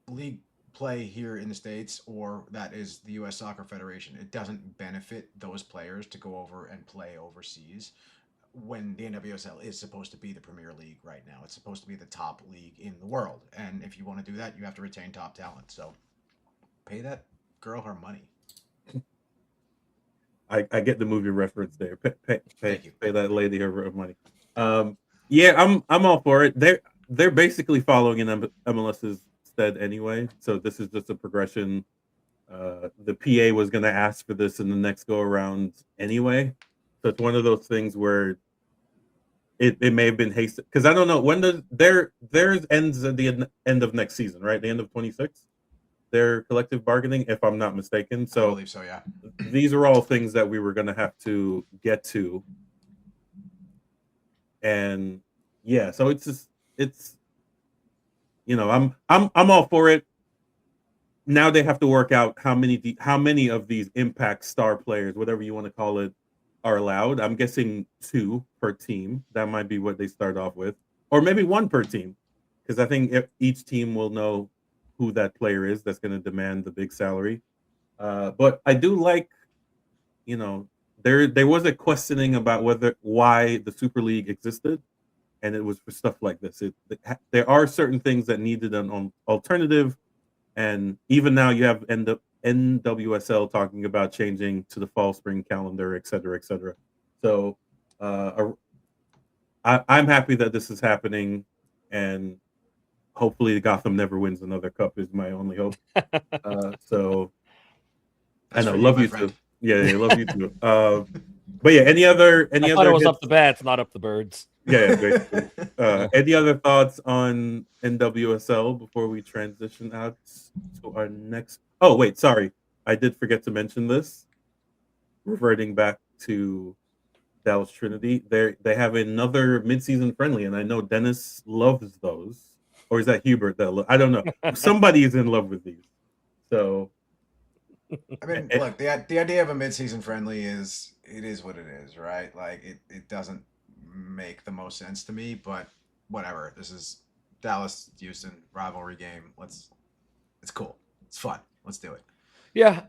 league play here in the States or that is the U.S. Soccer Federation. It doesn't benefit those players to go over and play overseas when the NWSL is supposed to be the Premier League right now. It's supposed to be the top league in the world. And if you want to do that, you have to retain top talent. So pay that girl her money. I get the movie reference there. Thank you. Pay that lady her money. Yeah, I'm all for it. They're basically following in MLS's stead anyway. So this is just a progression. The PA was going to ask for this in the next go around anyway. So it's one of those things where it may have been hasted, because I don't know when theirs ends at the end of next season, right? The end of 26, their collective bargaining, if I'm not mistaken. So I believe so, yeah. These are all things that we were going to have to get to, and yeah, so it's you know, I'm all for it. Now they have to work out how many of these impact star players, whatever you want to call it, are allowed. I'm guessing 2 per team. That might be what they start off with, or maybe 1 per team, because I think each team will know who that player is that's going to demand the big salary. But I do like, there was a questioning about why the Super League existed, and it was for stuff like this. There are certain things that needed an alternative, and even now you have NWSL talking about changing to the fall spring calendar, et cetera, et cetera. So I'm happy that this is happening, and hopefully Gotham never wins another cup is my only hope. So That's I know, for love my you friend. too. Yeah, love you too. But yeah, any I other thought it was hits? up the bats, not up the birds. Yeah, basically. Any other thoughts on NWSL before we transition out to our next? Oh, wait, sorry. I did forget to mention this. Reverting back to Dallas Trinity, they have another midseason friendly, and I know Dennis loves those. Or is that Hubert? I don't know. Somebody is in love with these. So, I mean, look, the idea of a midseason friendly is what it is, right? Like it doesn't make the most sense to me, but whatever. This is Dallas Houston rivalry game. It's cool. It's fun. Let's do it. Yeah,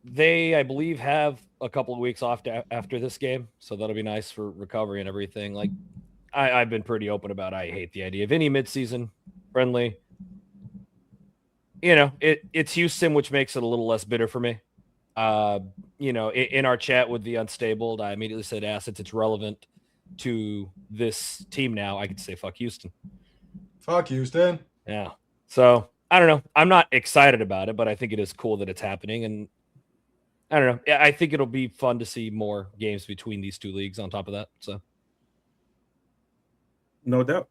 they I believe have a couple of weeks off after this game, so that'll be nice for recovery and everything. Like I've been pretty open about I hate the idea of any midseason friendly. It's Houston, which makes it a little less bitter for me. In our chat with the Unstabled, I immediately said, since it's relevant to this team now, I could say fuck Houston. Fuck Houston. Yeah. So I don't know. I'm not excited about it, but I think it is cool that it's happening. And I don't know. I think it'll be fun to see more games between these two leagues on top of that. So no doubt.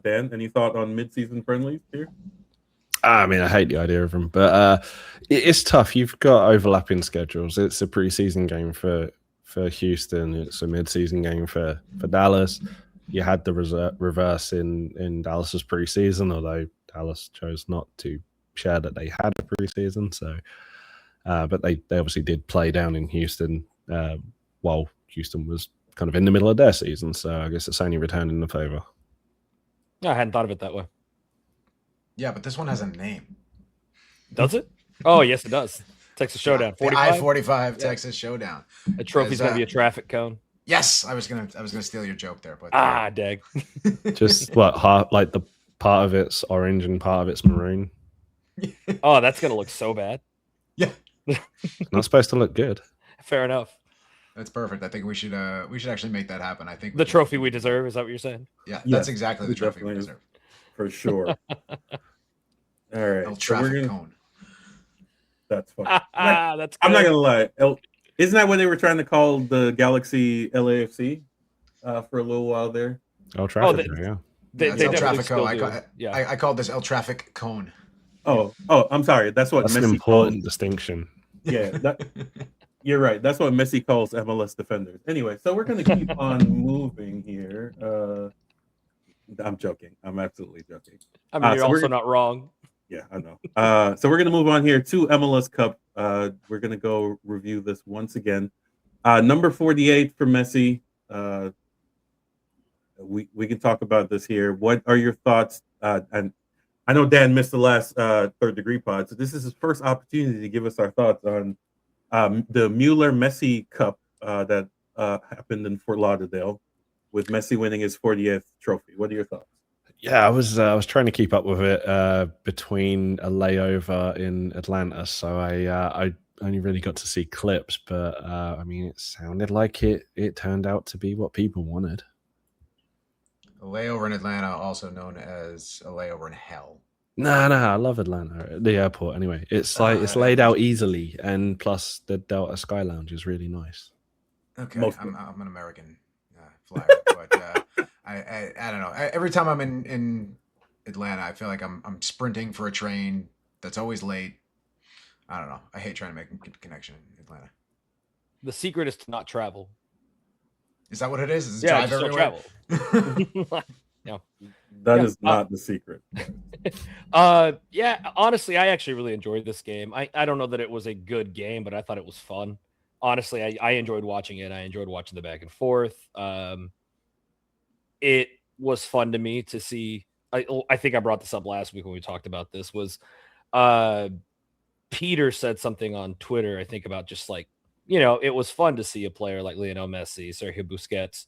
Dan, any thought on midseason friendlies here? I mean, I hate the idea of them, but it's tough. You've got overlapping schedules. It's a preseason game for Houston. It's a mid-season game for Dallas. You had the reverse in Dallas's preseason, although Dallas chose not to share that they had a preseason. So, but they obviously did play down in Houston while Houston was kind of in the middle of their season. So I guess it's only returning the favor. I hadn't thought of it that way. Yeah, but this one has a name. Does it? Oh, yes, it does. Texas Showdown. 45? I-45 Texas Showdown. A trophy's going to be a traffic cone. Yes, I was gonna steal your joke there, but dag. Just like the part of it's orange and part of it's maroon. Oh, that's going to look so bad. Yeah. Not supposed to look good. Fair enough. That's perfect. I think we should actually make that happen. I think the trophy we deserve, is that what you're saying? Yeah, that's exactly the trophy we deserve. For sure. All right. El traffic cone. That's fun. That's I'm not gonna lie. Isn't that what they were trying to call the Galaxy LAFC for a little while there? El traffic, yeah. They El traffic cone. I called this El traffic cone. Oh, I'm sorry. That's what That's Messi an important calls, distinction. Yeah, you're right. That's what Messi calls MLS defenders. Anyway, so we're gonna keep on moving here. I'm joking. I'm absolutely joking. I mean, you're also not wrong. Yeah, I know. So we're going to move on here to MLS Cup. We're going to go review this once again. Number 48 for Messi. We can talk about this here. What are your thoughts? And I know Dan missed the last third degree pod, so this is his first opportunity to give us our thoughts on the Mueller-Messi Cup that happened in Fort Lauderdale, with Messi winning his 40th trophy. What are your thoughts? Yeah, I was trying to keep up with it between a layover in Atlanta, so I only really got to see clips. But I mean, it sounded like it turned out to be what people wanted. A layover in Atlanta, also known as a layover in hell. No, I love Atlanta, the airport. Anyway, it's like it's laid out easily, and plus the Delta Sky Lounge is really nice. Okay, I'm an American flyer, but I don't know. Every time I'm in Atlanta, I feel like I'm sprinting for a train that's always late. I don't know. I hate trying to make a connection in Atlanta. The secret is to not travel. Is that what it is? Is yeah, drive everywhere? Travel. Yeah. That is not the secret. Yeah, honestly, I actually really enjoyed this game. I don't know that it was a good game, but I thought it was fun. Honestly, I enjoyed watching it. I enjoyed watching the back and forth. It was fun to me to see. I think I brought this up last week when we talked about this, was Peter said something on Twitter, I think, about just like, it was fun to see a player like Lionel Messi, Sergio Busquets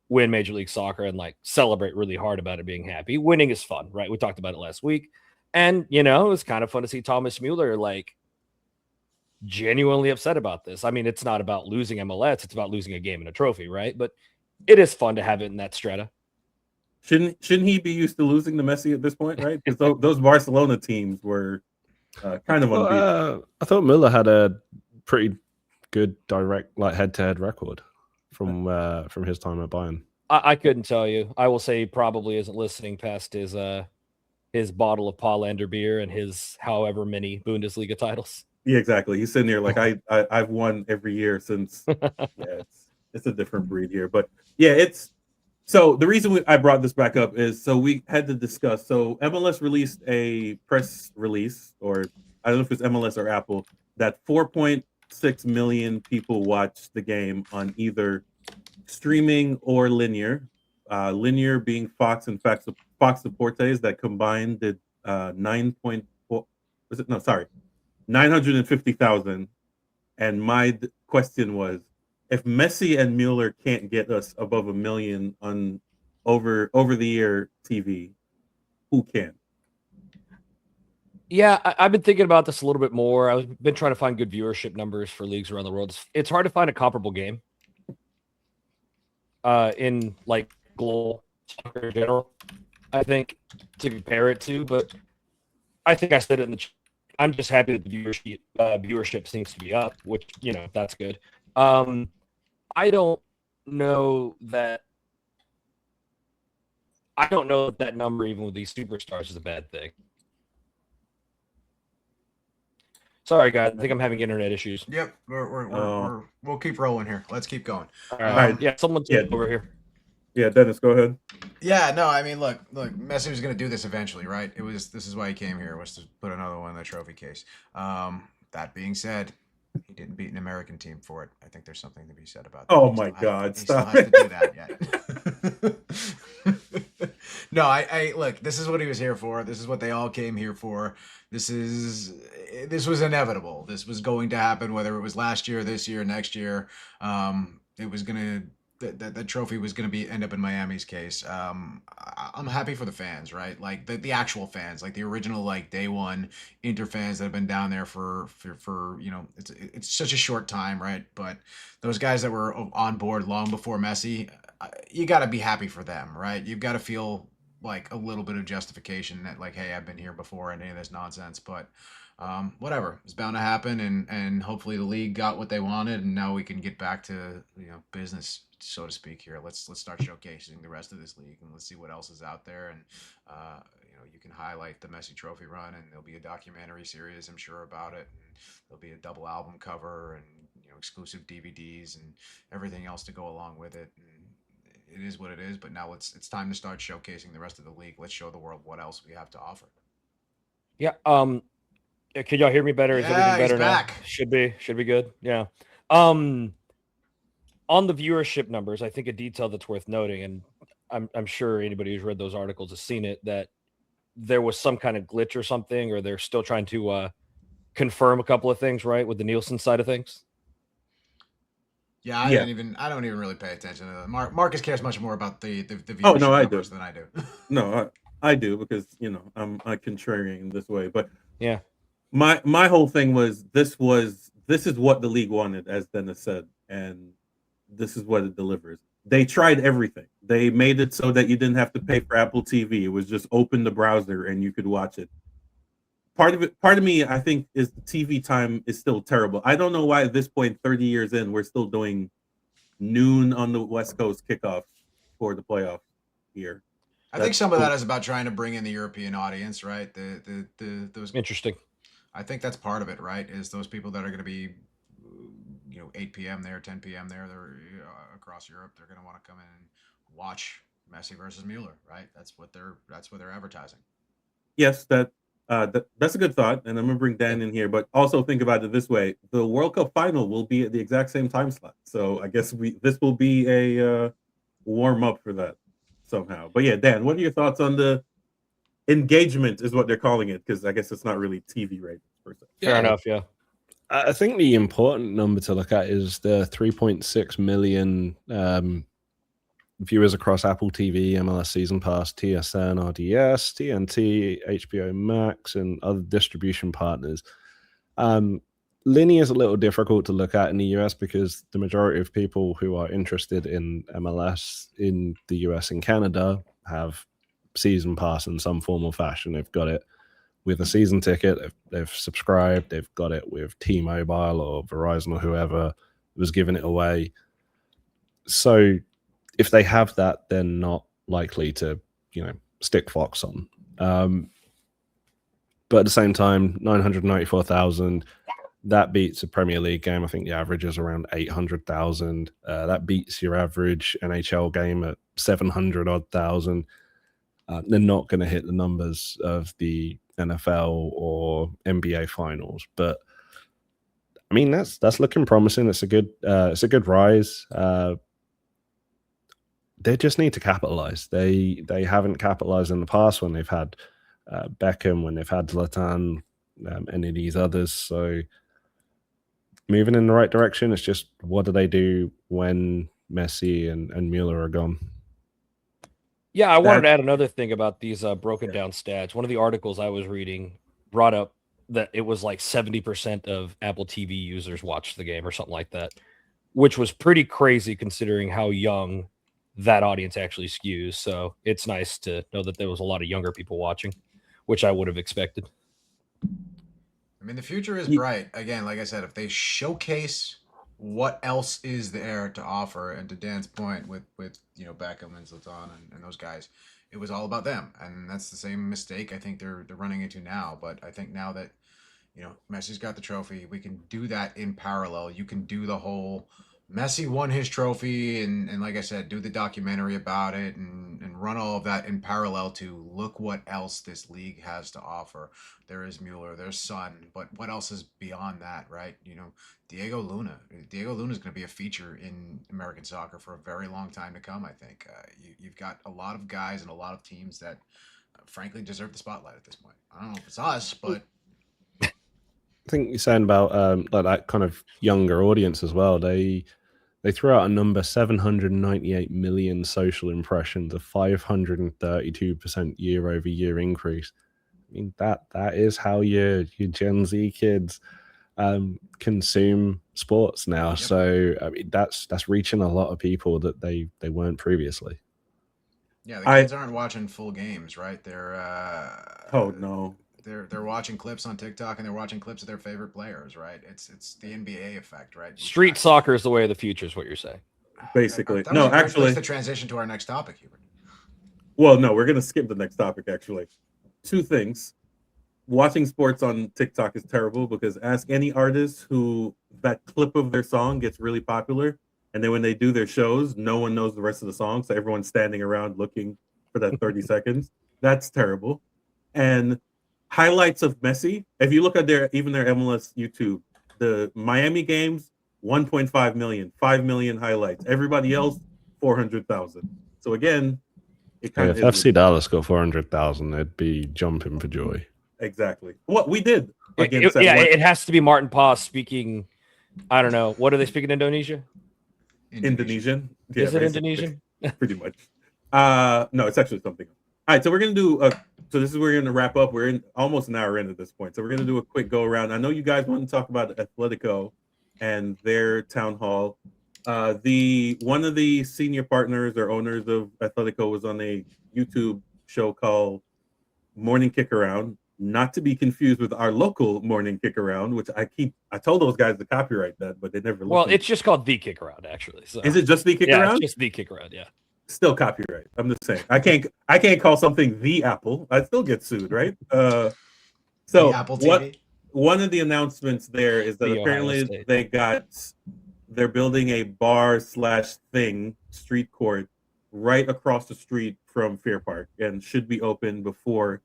win Major League Soccer and like celebrate really hard about it being happy. Winning is fun, right? We talked about it last week. And, it was kind of fun to see Thomas Mueller like genuinely upset about this. I mean, it's not about losing MLS, it's about losing a game and a trophy, right? But it is fun to have it in that strata. Shouldn't he be used to losing to Messi at this point, right? Because those Barcelona teams were kind of unbeatable. I thought Miller had a pretty good direct, like head-to-head record from his time at Bayern. I couldn't tell you. I will say he probably isn't listening past his bottle of Paulander beer and his however many Bundesliga titles. Yeah, exactly. He's sitting there like I've won every year since. Yeah, it's a different breed here, but yeah, it's. So the reason I brought this back up is so we had to discuss. So MLS released a press release, or I don't know if it's MLS or Apple, that 4.6 million people watched the game on either streaming or linear. Linear being Fox and Fox Deportes that combined did 9.4. Was it? No, sorry, 950,000. And my question was, if Messi and Mueller can't get us above 1 million on over the air TV, who can? Yeah, I've been thinking about this a little bit more. I've been trying to find good viewership numbers for leagues around the world. It's hard to find a comparable game in like global soccer in general, I think, to compare it to. But I think I said it in the. I'm just happy that the viewership seems to be up, which that's good. I don't know that number, even with these superstars, is a bad thing. Sorry, guys. I think I'm having internet issues. Yep, we'll keep rolling here. Let's keep going. All right. Yeah, someone's over here. Yeah, Dennis, go ahead. Yeah, no, I mean, look, Messi was going to do this eventually, right? This is why he came here, was to put another one in the trophy case. That being said, he didn't beat an American team for it. I think there's something to be said about that. Oh my God, stop! He still has to do that yet. No, I look. This is what he was here for. This is what they all came here for. This was inevitable. This was going to happen, whether it was last year, this year, next year. It was gonna. That trophy was going to end up in Miami's case. I'm happy for the fans, right? Like the actual fans, like the original, like day one Inter fans that have been down there for it's such a short time, right? But those guys that were on board long before Messi, you got to be happy for them, right? You've got to feel like a little bit of justification that like, hey, I've been here before and any of this nonsense, but whatever, it's bound to happen, and hopefully the league got what they wanted, and now we can get back to business, so to speak. Here, let's start showcasing the rest of this league, and let's see what else is out there. And you can highlight the Messi Trophy run, and there'll be a documentary series, I'm sure, about it, and there'll be a double album cover, and exclusive DVDs and everything else to go along with it. And it is what it is. But now it's time to start showcasing the rest of the league. Let's show the world what else we have to offer. Yeah. Can y'all hear me better? Is everything better now? Back. Should be good. Yeah. On the viewership numbers, I think a detail that's worth noting, and I'm sure anybody who's read those articles has seen it, that there was some kind of glitch or something, or they're still trying to confirm a couple of things, right, with the Nielsen side of things. Yeah, I don't even really pay attention to that. Marcus cares much more about the viewership numbers than I do. No, I do, because I'm contrarian in this way, but yeah. My whole thing was this is what the league wanted, as Dennis said, and this is what it delivers. They tried everything. They made it so that you didn't have to pay for Apple TV. It was just open the browser and you could watch it. Part of me, I think, is the TV time is still terrible. I don't know why at this point, 30 years in, we're still doing noon on the West Coast kickoff for the playoffs here. I think some of that is about trying to bring in the European audience, right? Those interesting. I think that's part of it, right? Is those people that are going to be, 8 p.m. there, 10 p.m. there, they're across Europe. They're going to want to come in and watch Messi versus Mueller, right? That's what they're advertising. Yes, that's a good thought, and I'm gonna bring Dan in here. But also think about it this way: the World Cup final will be at the exact same time slot. So I guess this will be a warm up for that somehow. But yeah, Dan, what are your thoughts on the engagement is what they're calling it, because I guess it's not really TV ratings per se. Fair enough. Yeah. I think the important number to look at is the 3.6 million viewers across Apple TV, MLS Season Pass, TSN, RDS, TNT, HBO Max, and other distribution partners. Linear is a little difficult to look at in the US because the majority of people who are interested in MLS in the US and Canada have Season Pass in some form or fashion. They've got it with a season ticket, they've subscribed, they've got it with T-Mobile or Verizon or whoever was giving it away. So if they have that, they're not likely to, stick Fox on. But at the same time, 994,000, that beats a Premier League game. I think the average is around 800,000. That beats your average NHL game at 700 odd thousand. They're not going to hit the numbers of the NFL or NBA finals, but I mean that's looking promising. It's a good rise. They just need to capitalize. They haven't capitalized in the past when they've had Beckham, when they've had Zlatan, any of these others. So moving in the right direction. It's just what do they do when Messi and Mueller are gone? Yeah, I wanted to add another thing about these broken down stats. One of the articles I was reading brought up that it was like 70% of Apple TV users watched the game or something like that, which was pretty crazy considering how young that audience actually skews. So it's nice to know that there was a lot of younger people watching, which I would have expected. I mean, the future is bright. Again, like I said, if they showcase what else is there to offer, and to Dan's point with Beckham and Zlatan and those guys, it was all about them, and that's the same mistake I think they're running into now. But I think now that Messi's got the trophy, we can do that in parallel. You can do the whole Messi won his trophy and like I said, do the documentary about it and run all of that in parallel to look what else this league has to offer. There is Mueller, there's Son, but what else is beyond that, right? Diego Luna is going to be a feature in American soccer for a very long time to come, I think. You've got a lot of guys and a lot of teams that frankly deserve the spotlight at this point. I don't know if it's us, but I think you're saying about like that kind of younger audience as well. They threw out a number, 798 million social impressions, a 532% year-over-year increase. I mean, that is how your Gen Z kids consume sports now. Yep. So I mean, that's reaching a lot of people that they weren't previously. Yeah, the kids aren't watching full games, right? They're oh no. They're watching clips on TikTok and they're watching clips of their favorite players, right? It's the NBA effect, right? Street soccer is the way of the future, is what you're saying. Basically, no, actually, the transition to our next topic, Hubert. Well, no, we're gonna skip the next topic. Actually, two things. Watching sports on TikTok is terrible because ask any artist who that clip of their song gets really popular, and then when they do their shows, no one knows the rest of the song, so everyone's standing around looking for that 30 seconds. That's terrible. And highlights of Messi, if you look at their MLS YouTube, the Miami games, 1.5 million, 5 million highlights. Everybody else, 400,000. So again, it kind of if FC Dallas got 400,000, they'd be jumping for joy. Exactly. What we did. It has to be Martin Paz speaking. I don't know. What are they speaking Indonesia? Indonesian. Yeah, is it Indonesian? Pretty much. No, it's actually something. All right, so we're gonna do. So this is where we're gonna wrap up. We're in almost an hour in at this point, so we're gonna do a quick go around. I know you guys want to talk about Atletico and their town hall. One of the senior partners or owners of Atletico was on a YouTube show called Morning Kick Around, not to be confused with our local Morning Kick Around, which I told those guys to copyright that, but they never. Well, it's just called The Kick Around, actually. So. Is it just The Kick Around? It's just The Kick Around, yeah. Still copyright. I'm just saying. I can't call something the Apple. I still get sued, right? So the Apple TV. One of the announcements there is that apparently they're building a bar / thing street court right across the street from Fair Park and should be open before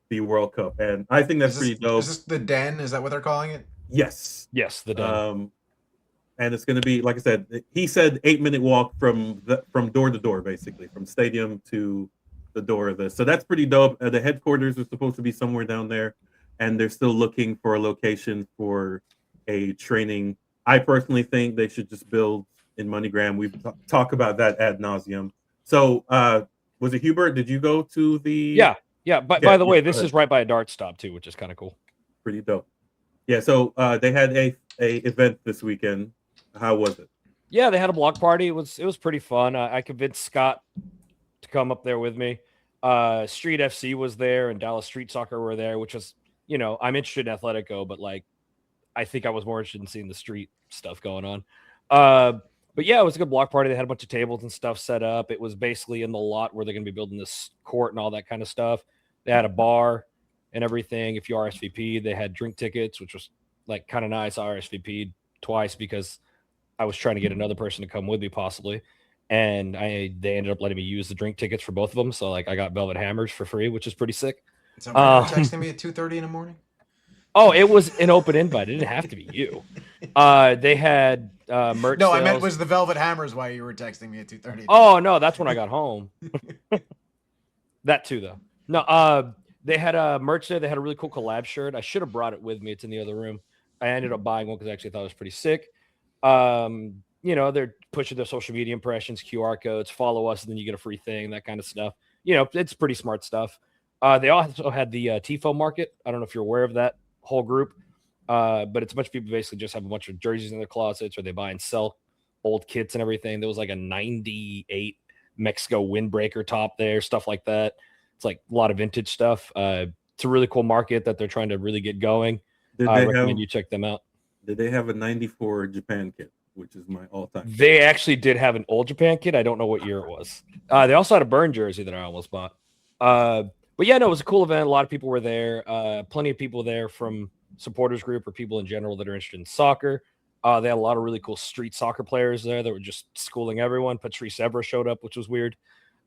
the World Cup. And I think that's pretty dope. Is this the Den? Is that what they're calling it? Yes. Yes, the Den. And it's going to be, like I said, he said 8-minute walk from door to door, basically, from stadium to the door of this. So that's pretty dope. The headquarters are supposed to be somewhere down there, and they're still looking for a location for a training. I personally think they should just build in MoneyGram. We've talked about that ad nauseum. So was it Hubert? Did you go to the? Yeah. But by the way, this is right by a dart stop too, which is kind of cool. Pretty dope. Yeah. So they had a event this weekend. How was it? Yeah, they had a block party. It was pretty fun. I convinced Scott to come up there with me. Street FC was there, and Dallas Street Soccer were there, which was, I'm interested in Athletico, but like, I think I was more interested in seeing the street stuff going on. But yeah, it was a good block party. They had a bunch of tables and stuff set up. It was basically in the lot where they're going to be building this court and all that kind of stuff. They had a bar and everything. If you RSVP, they had drink tickets, which was like kind of nice. I RSVP'd twice because I was trying to get another person to come with me possibly. And they ended up letting me use the drink tickets for both of them. So like I got Velvet Hammers for free, which is pretty sick. Somebody texting me at 2:30 in the morning. Oh, it was an open invite. It didn't have to be you. They had merch. No, sales. I meant was the Velvet Hammers why you were texting me at 2:30. Oh no, that's when I got home. That too, though. No, they had a merch there. They had a really cool collab shirt. I should have brought it with me. It's in the other room. I ended up buying one because I actually thought it was pretty sick. They're pushing their social media impressions, QR codes, follow us, and then you get a free thing, that kind of stuff. It's pretty smart stuff. They also had the TIFO market. I don't know if you're aware of that whole group, but it's a bunch of people basically just have a bunch of jerseys in their closets, or they buy and sell old kits and everything. There was like a 98 Mexico windbreaker top there, stuff like that. It's like a lot of vintage stuff. It's a really cool market that they're trying to really get going. I recommend you check them out. Did they have a 94 Japan kit, which is my all-time? They actually did have an old Japan kit. I don't know what year it was. They also had a burn jersey that I almost bought. But yeah, no, it was a cool event. A lot of people were there. Plenty of people there from supporters group or people in general that are interested in soccer. They had a lot of really cool street soccer players there that were just schooling everyone. Patrice Evra showed up, which was weird.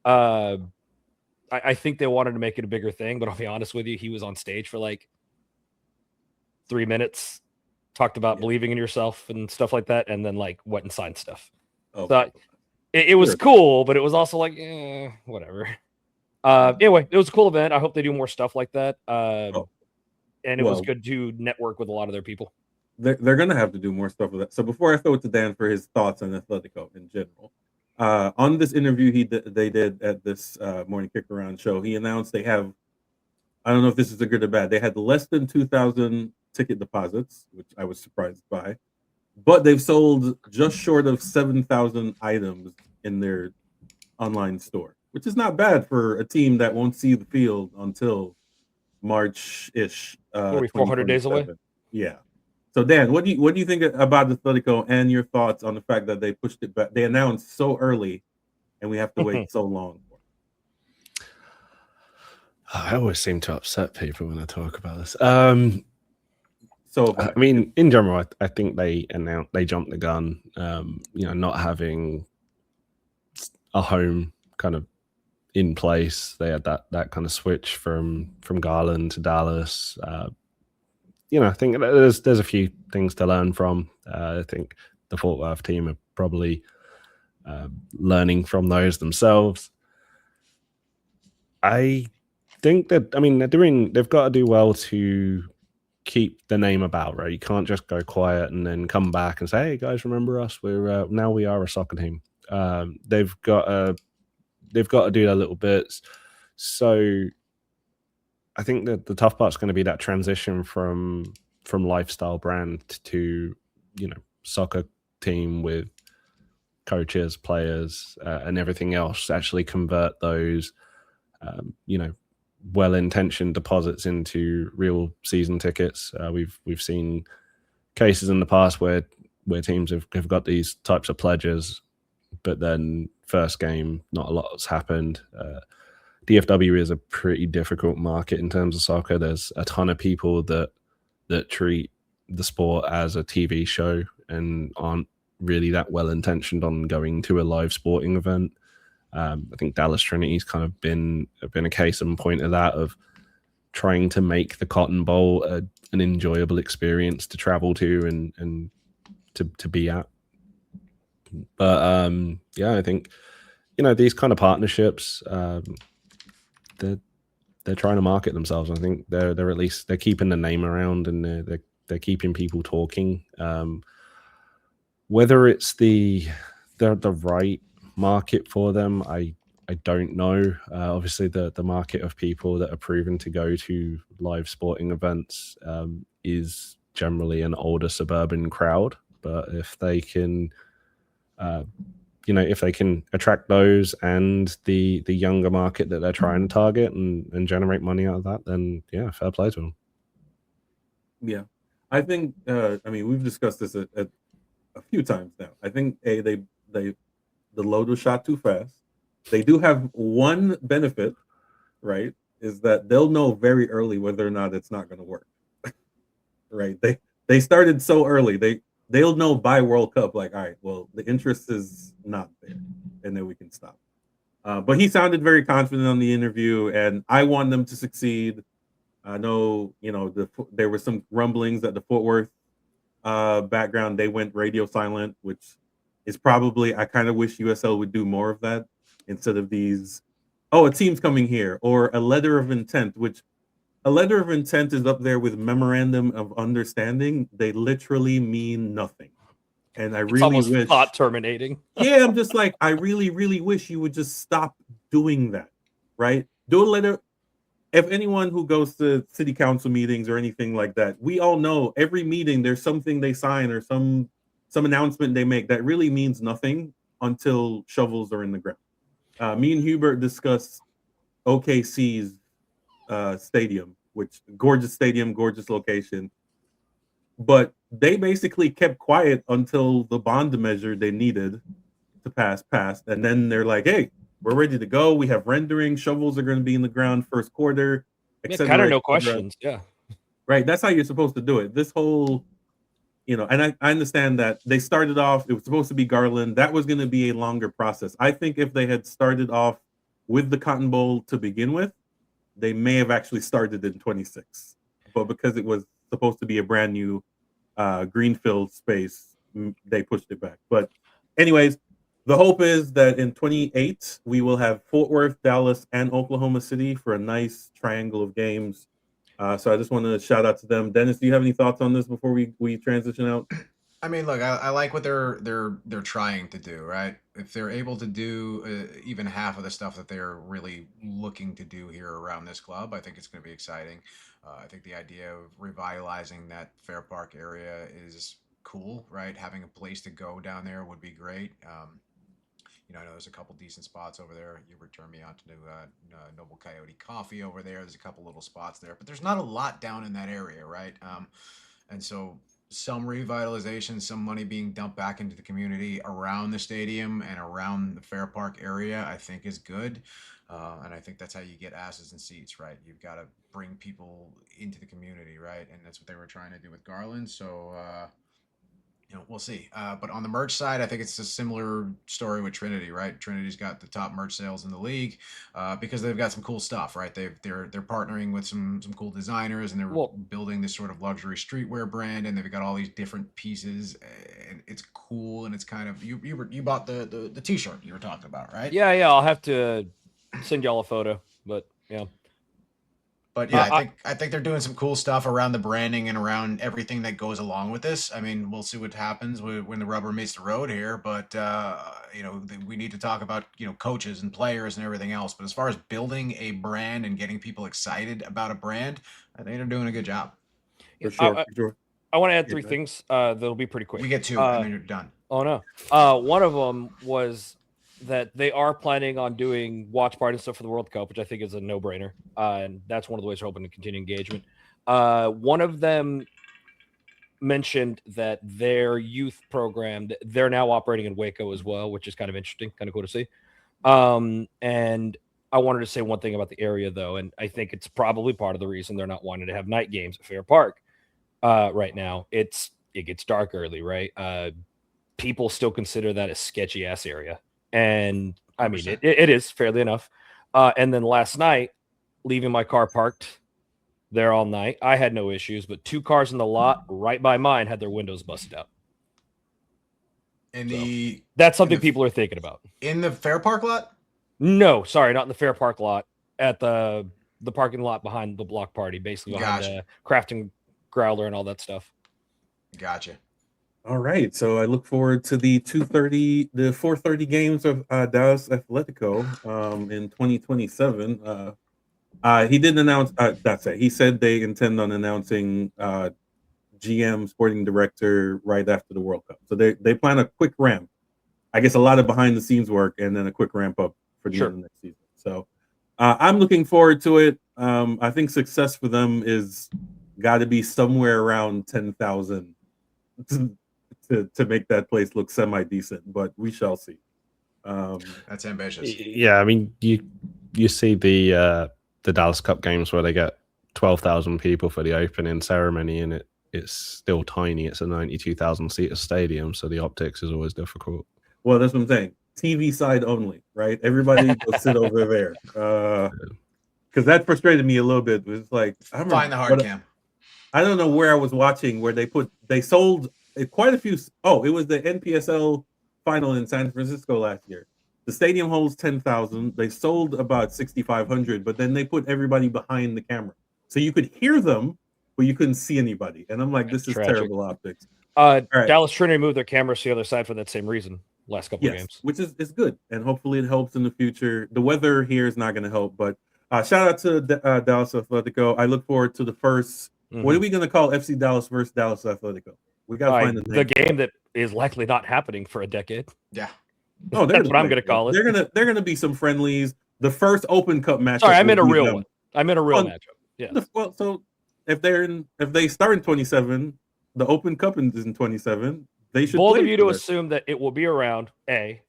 I think they wanted to make it a bigger thing, but I'll be honest with you, he was on stage for like 3 minutes, talked about believing in yourself and stuff like that, and then like went and signed stuff. Oh, so it was cool, but it was also like, whatever. Anyway, it was a cool event. I hope they do more stuff like that. And it was good to network with a lot of their people. They're going to have to do more stuff with that. So before I throw it to Dan for his thoughts on Atletico in general, on this interview they did at this Morning Kick Around show, he announced they have, I don't know if this is a good or bad, they had less than 2,000 ticket deposits, which I was surprised by, but they've sold just short of 7,000 items in their online store, which is not bad for a team that won't see the field until March-ish. 400 days away. Yeah. So Dan, what do you think about Atletico and your thoughts on the fact that they pushed it back? They announced so early, and we have to wait so long. I always seem to upset people when I talk about this. So I mean, in general, I think they jumped the gun. Not having a home kind of in place. They had that kind of switch from Garland to Dallas. I think there's a few things to learn from. I think the Fort Worth team are probably learning from those themselves. I think that, they've got to do well to keep the name about, right? You can't just go quiet and then come back and say, "Hey guys, remember us? We are a soccer team." They've got to do their little bits. So I think that the tough part's going to be that transition from lifestyle brand to, soccer team with coaches, players, and everything else. Actually convert those, well-intentioned deposits into real season tickets. We've seen cases in the past where teams have got these types of pledges, but then first game, not a lot's happened. DFW is a pretty difficult market in terms of soccer. There's a ton of people that treat the sport as a TV show and aren't really that well intentioned on going to a live sporting event. I think Dallas Trinity's kind of been a case in point of that, of trying to make the Cotton Bowl an enjoyable experience to travel to and to be at. But I think these kind of partnerships. they're trying to market themselves. I think they're at least they're keeping the name around, and they're keeping people talking. Whether it's the right market for them, I don't know. Obviously, the market of people that are proven to go to live sporting events is generally an older suburban crowd. But if they can, if they can attract those and the younger market that they're trying to target and generate money out of that, then yeah, fair play to them. Yeah, I think. I mean, we've discussed this a few times now. I think the load was shot too fast. They do have one benefit, right? Is that they'll know very early whether or not it's not going to work. Right? They started so early. They'll know by World Cup, like, all right, well, the interest is not there, and then we can stop. But he sounded very confident on the interview, and I want them to succeed. I know, there were some rumblings that the Fort Worth background, they went radio silent, which is probably, I kind of wish USL would do more of that instead of these, a team's coming here, or a letter of intent, which a letter of intent is up there with memorandum of understanding. They literally mean nothing. And I really wish thought terminating. Yeah, I'm just like, I really, really wish you would just stop doing that, right? Do a letter. If anyone who goes to city council meetings or anything like that, we all know every meeting there's something they sign or some announcement they make that really means nothing until shovels are in the ground. Me and Hubert discussed OKC's stadium, which gorgeous stadium, gorgeous location. But they basically kept quiet until the bond measure they needed to passed. And then they're like, hey, we're ready to go. We have rendering. Shovels are going to be in the ground first quarter. Kind of no questions. Yeah. Right. That's how you're supposed to do it. This whole, and I understand that they started off, it was supposed to be Garland. That was going to be a longer process. I think if they had started off with the Cotton Bowl to begin with, they may have actually started in 26. But because it was supposed to be a brand new greenfield space, they pushed it back. But anyways, the hope is that in 28 we will have Fort Worth, Dallas, and Oklahoma City for a nice triangle of games. So I just want to shout out to them. Dennis, do you have any thoughts on this before we transition out? I mean, look, I like what they're trying to do, right? If they're able to do even half of the stuff that they're really looking to do here around this club, I think it's going to be exciting. I think the idea of revitalizing that Fair Park area is cool, right? Having a place to go down there would be great. I know there's a couple decent spots over there. You turned me on to Noble Coyote Coffee over there. There's a couple little spots there, but there's not a lot down in that area, right? And so some revitalization, some money being dumped back into the community around the stadium and around the Fair Park area, I think is good. And I think that's how you get asses in seats, right? You've got to bring people into the community, right? And that's what they were trying to do with Garland. So, we'll see. But on the merch side, I think it's a similar story with Trinity, right? Trinity's got the top merch sales in the league because they've got some cool stuff, right? They're partnering with some cool designers, and they're building this sort of luxury streetwear brand, and they've got all these different pieces, and it's cool, and it's kind of you bought the t-shirt you were talking about, right? Yeah. I'll have to send y'all a photo, but yeah. But yeah, I think they're doing some cool stuff around the branding and around everything that goes along with this. I mean, we'll see what happens when the rubber meets the road here. But we need to talk about coaches and players and everything else. But as far as building a brand and getting people excited about a brand, I think they're doing a good job. For sure. I want to add three things that'll be pretty quick. We get two, and then you're done. Oh no! One of them was that they are planning on doing watch party and stuff for the World Cup, which I think is a no-brainer. And that's one of the ways they're hoping to continue engagement. One of them mentioned that their youth program, they're now operating in Waco as well, which is kind of interesting, kind of cool to see. And I wanted to say one thing about the area, though, and I think it's probably part of the reason they're not wanting to have night games at Fair Park right now. It gets dark early, right? People still consider that a sketchy-ass area. And I mean, it is fairly enough. And then last night, leaving my car parked there all night, I had no issues, but two cars in the lot right by mine had their windows busted out. That's something people are thinking about. In the Fair Park lot? No, sorry, not in the Fair Park lot. at the parking lot behind the block party, basically behind Gotcha. the crafting growler and all that stuff. Gotcha. All right, so I look forward to the 4:30 games of Dallas Atletico in 2027. He didn't announce. That's it. He said they intend on announcing GM, sporting director, right after the World Cup. So they plan a quick ramp. I guess a lot of behind the scenes work, and then a quick ramp up for the end of next season. So I'm looking forward to it. I think success for them is got to be somewhere around 10,000 to make that place look semi decent, but we shall see. That's ambitious. Yeah, I mean, you see the Dallas Cup games where they get 12,000 people for the opening ceremony, and it's still tiny. It's a 92,000 seat stadium, so the optics is always difficult. Well, that's what I'm saying. TV side only, right? Everybody go sit over there. Because that frustrated me a little bit. It was like, Find the hard cam. I don't know where I was watching where they sold quite a few. Oh, it was the NPSL final in San Francisco last year. The stadium holds 10,000. They sold about 6,500, but then they put everybody behind the camera. So you could hear them, but you couldn't see anybody. And I'm like, this is terrible optics. Right. Dallas Trinity moved their cameras to the other side for that same reason last couple of games. Which is good. And hopefully it helps in the future. The weather here is not going to help, but shout out to Dallas Atletico. I look forward to the first. What are we going to call FC Dallas versus Dallas Atletico? We got to find the game that is likely not happening for a decade. Yeah. Oh, that's what I'm going to call it. They're going to be some friendlies. The first Open Cup match. Sorry, I meant a real one. I meant a real matchup. Yeah. Well, so if they start in 27, the Open Cup is in 27. They should. Bold of you to assume that it will be around. A,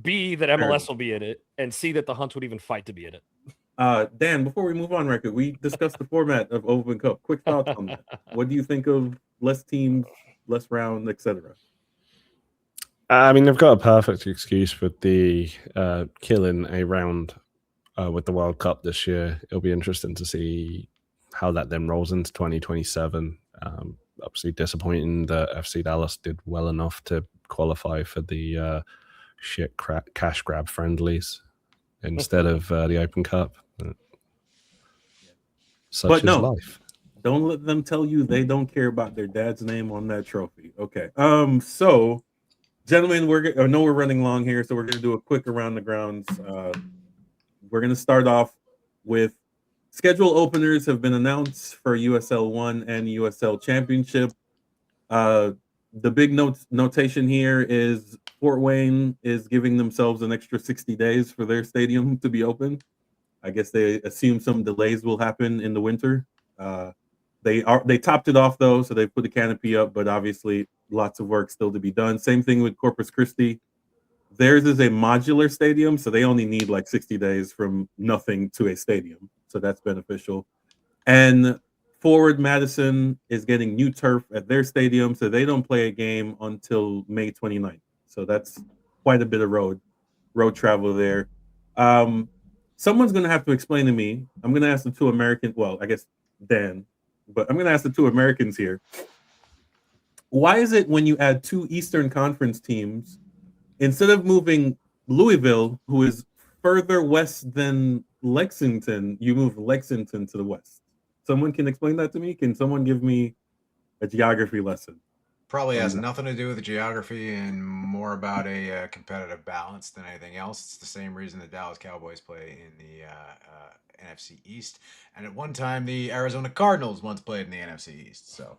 B, that MLS will be in it, and C, that the Hunts would even fight to be in it. Dan, before we move on record, we discussed the format of Open Cup. Quick thoughts on that. What do you think of less teams, less round, etc.? I mean, they've got a perfect excuse for the killing a round with the World Cup this year. It'll be interesting to see how that then rolls into 2027. Obviously disappointing that FC Dallas did well enough to qualify for the cash grab friendlies instead of the Open Cup. Such is life. Don't let them tell you they don't care about their dad's name on that trophy. Okay. So, gentlemen, I know we're running long here, so we're going to do a quick around the grounds. We're going to start off with schedule openers have been announced for USL 1 and USL Championship. The big notation here is Fort Wayne is giving themselves an extra 60 days for their stadium to be open. I guess they assume some delays will happen in the winter. They topped it off though, so they put the canopy up, but obviously lots of work still to be done. Same thing with Corpus Christi. Theirs is a modular stadium, so they only need like 60 days from nothing to a stadium. So that's beneficial. And Forward Madison is getting new turf at their stadium, so they don't play a game until May 29th. So that's quite a bit of road travel there. Someone's going to have to explain to me. I'm going to ask the two American, well, I guess Dan, but I'm going to ask the two Americans here. Why is it when you add two Eastern Conference teams, instead of moving Louisville, who is further west than Lexington, you move Lexington to the west? Someone can explain that to me? Can someone give me a geography lesson? Probably has nothing to do with the geography and more about a competitive balance than anything else. It's the same reason the Dallas Cowboys play in the NFC East. And at one time, the Arizona Cardinals once played in the NFC East. So,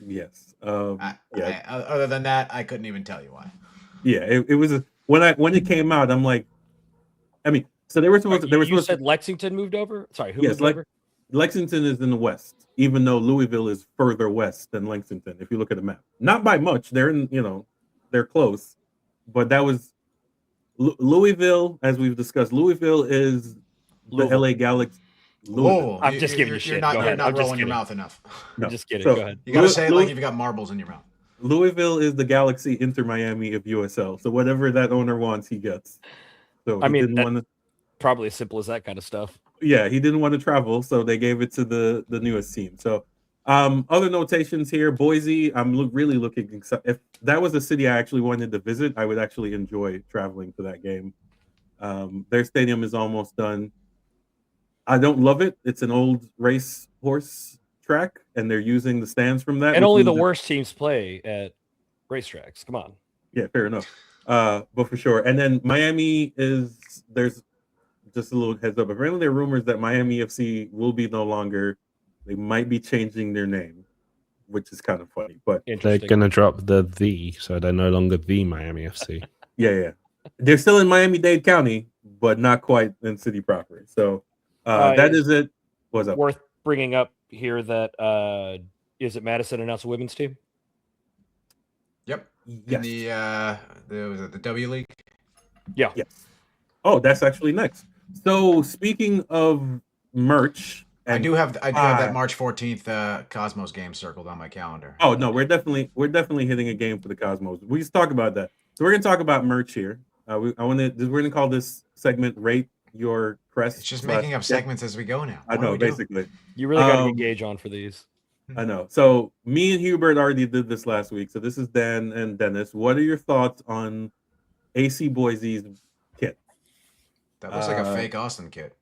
yes. Other than that, I couldn't even tell you why. Yeah, it was when it came out. I'm like, I mean, so they were supposed to. You said Lexington moved over. Sorry, who moved over? Lexington is in the west, even though Louisville is further west than Lexington. If you look at a map, not by much. They're they're close, but that was Louisville, as we've discussed. Louisville is the LA Galaxy. Whoa, I'm just giving you shit. You're not rolling your mouth enough. No. I'm just kidding. So, go ahead. You gotta say it like you've got marbles in your mouth. Louisville is the Galaxy Inter Miami of USL. So whatever that owner wants, he gets. So I mean, probably as simple as that kind of stuff. Yeah, he didn't want to travel, so they gave it to the newest team. So other notations here, Boise, I'm really looking. If that was a city I actually wanted to visit, I would actually enjoy traveling to that game. Their stadium is almost done. I don't love it. It's an old race horse track, and they're using the stands from that. And which only the means that- worst teams play at racetracks. Come on. Yeah, fair enough. But for sure. And then Miami there's just a little heads up. Apparently, there are rumors that Miami FC will be no longer. They might be changing their name, which is kind of funny. But They're Interesting. going to drop the, so they're no longer the Miami FC. yeah, they're still in Miami-Dade County, but not quite in city proper. So that Is is it. What's up? worth bringing up here that is it Madison announced a women's team? Yep. Yes. In was it the W League? Yeah. Yes. Oh, that's actually next. So speaking of merch, I do have that Ah. March 14th Cosmos game circled on my calendar. Oh no, we're definitely hitting a game for the Cosmos. We just talk about that. So we're gonna talk about merch here. We're gonna call this segment "Rate Your Crest." It's just making up segments as we go now. I What do know, we do? basically. You really got to Um, get Gage on for these. I know. So me and Hubert already did this last week. So this is Dan and Dennis. What are your thoughts on AC Boise's kit? That looks like a fake Austin kit.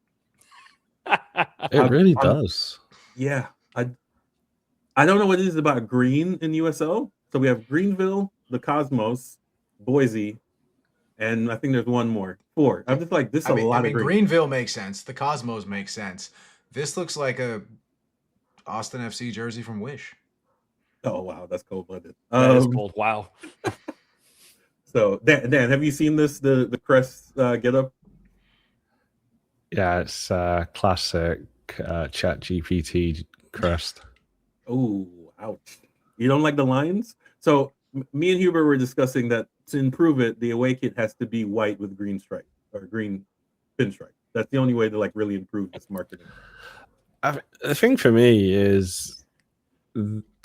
It really does. Yeah, I don't know what it is about green in USO. So we have Greenville, the Cosmos, Boise, and I think there's one more. 4. I'm just like, this is a lot of green. Greenville makes sense. The Cosmos makes sense. This looks like a Austin FC jersey from Wish. Oh wow, that's cold-blooded. That is cold. Wow. So Dan, have you seen this? The crest get up? Yeah, it's classic Chat GPT crest. Oh, ouch! You don't like the lines? So me and Hubert were discussing that to improve it, the away kit has to be white with green stripe or green pinstripe. That's the only way to like really improve this marketing. The thing for me is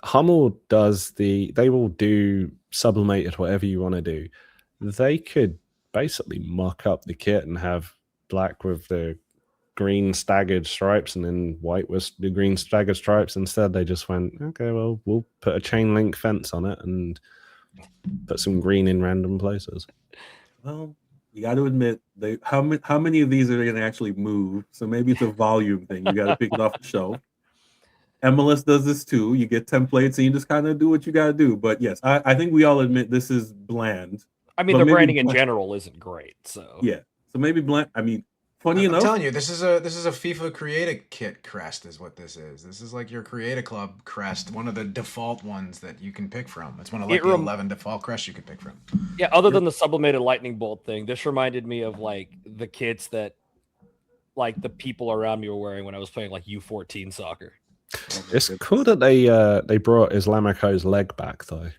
Hummel they will do sublimated whatever you want to do. They could basically mock up the kit and have black with the green staggered stripes and then white with the green staggered stripes. Instead, they just went, okay, well, we'll put a chain link fence on it and put some green in random places. Well, you got to admit, how many of these are they going to actually move? So maybe it's a volume thing. You got to pick it off the shelf. MLS does this too. You get templates and you just kind of do what you got to do. But yes, I think we all admit this is bland. I mean, But the maybe branding in bland. general isn't great. So Yeah. So maybe bland. I mean, funny I'm enough, telling you, this is a FIFA Create a Kit crest is what this is. This is like your Create a Club crest, one of the default ones that you can pick from. It's one of like the 11 default crests you can pick from. yeah, other than the sublimated lightning bolt thing, this reminded me of like the kits that like the people around me were wearing when I was playing like U14 soccer. It's cool that they brought Islamico's leg back though.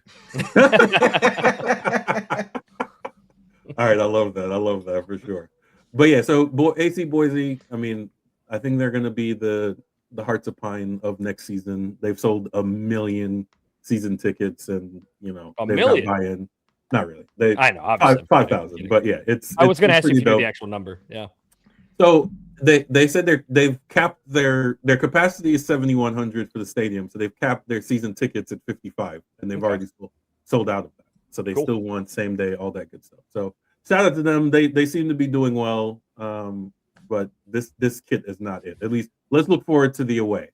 All right, I love that for sure. But yeah, so AC Boise, I mean, I think they're going to be the Hearts of Pine of next season. They've sold 1 million season tickets, and you know, A they've million? got buy-in. Not really. They I know, obviously. 5,000, but yeah, it's. I was going to ask you if pretty you knew dope. the actual number. Yeah. So they said they've capped their capacity is 7,100 for the stadium, so they've capped their season tickets at 55, and they've already sold out of that. So they still want same day, all that good stuff. So shout out to them. They seem to be doing well, but this kit is not it. At least let's look forward to the away.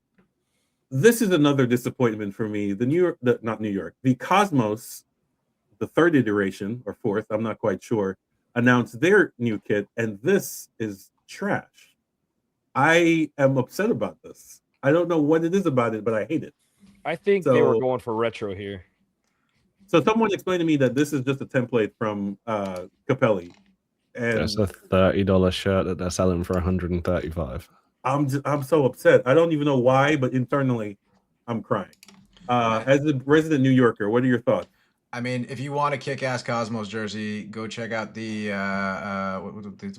This is another disappointment for me. The Cosmos, the 3rd iteration or 4th, I'm not quite sure, announced their new kit, and this is trash. I am upset about this. I don't know what it is about it, but I hate it. I think they were So- going for retro here. So someone explained to me that this is just a template from Capelli, and It's a $30 shirt that they're selling for $135. I'm so upset. I don't even know why, but internally, I'm crying. As a resident New Yorker, what are your thoughts? I mean, if you want a kick-ass Cosmos jersey, go check out the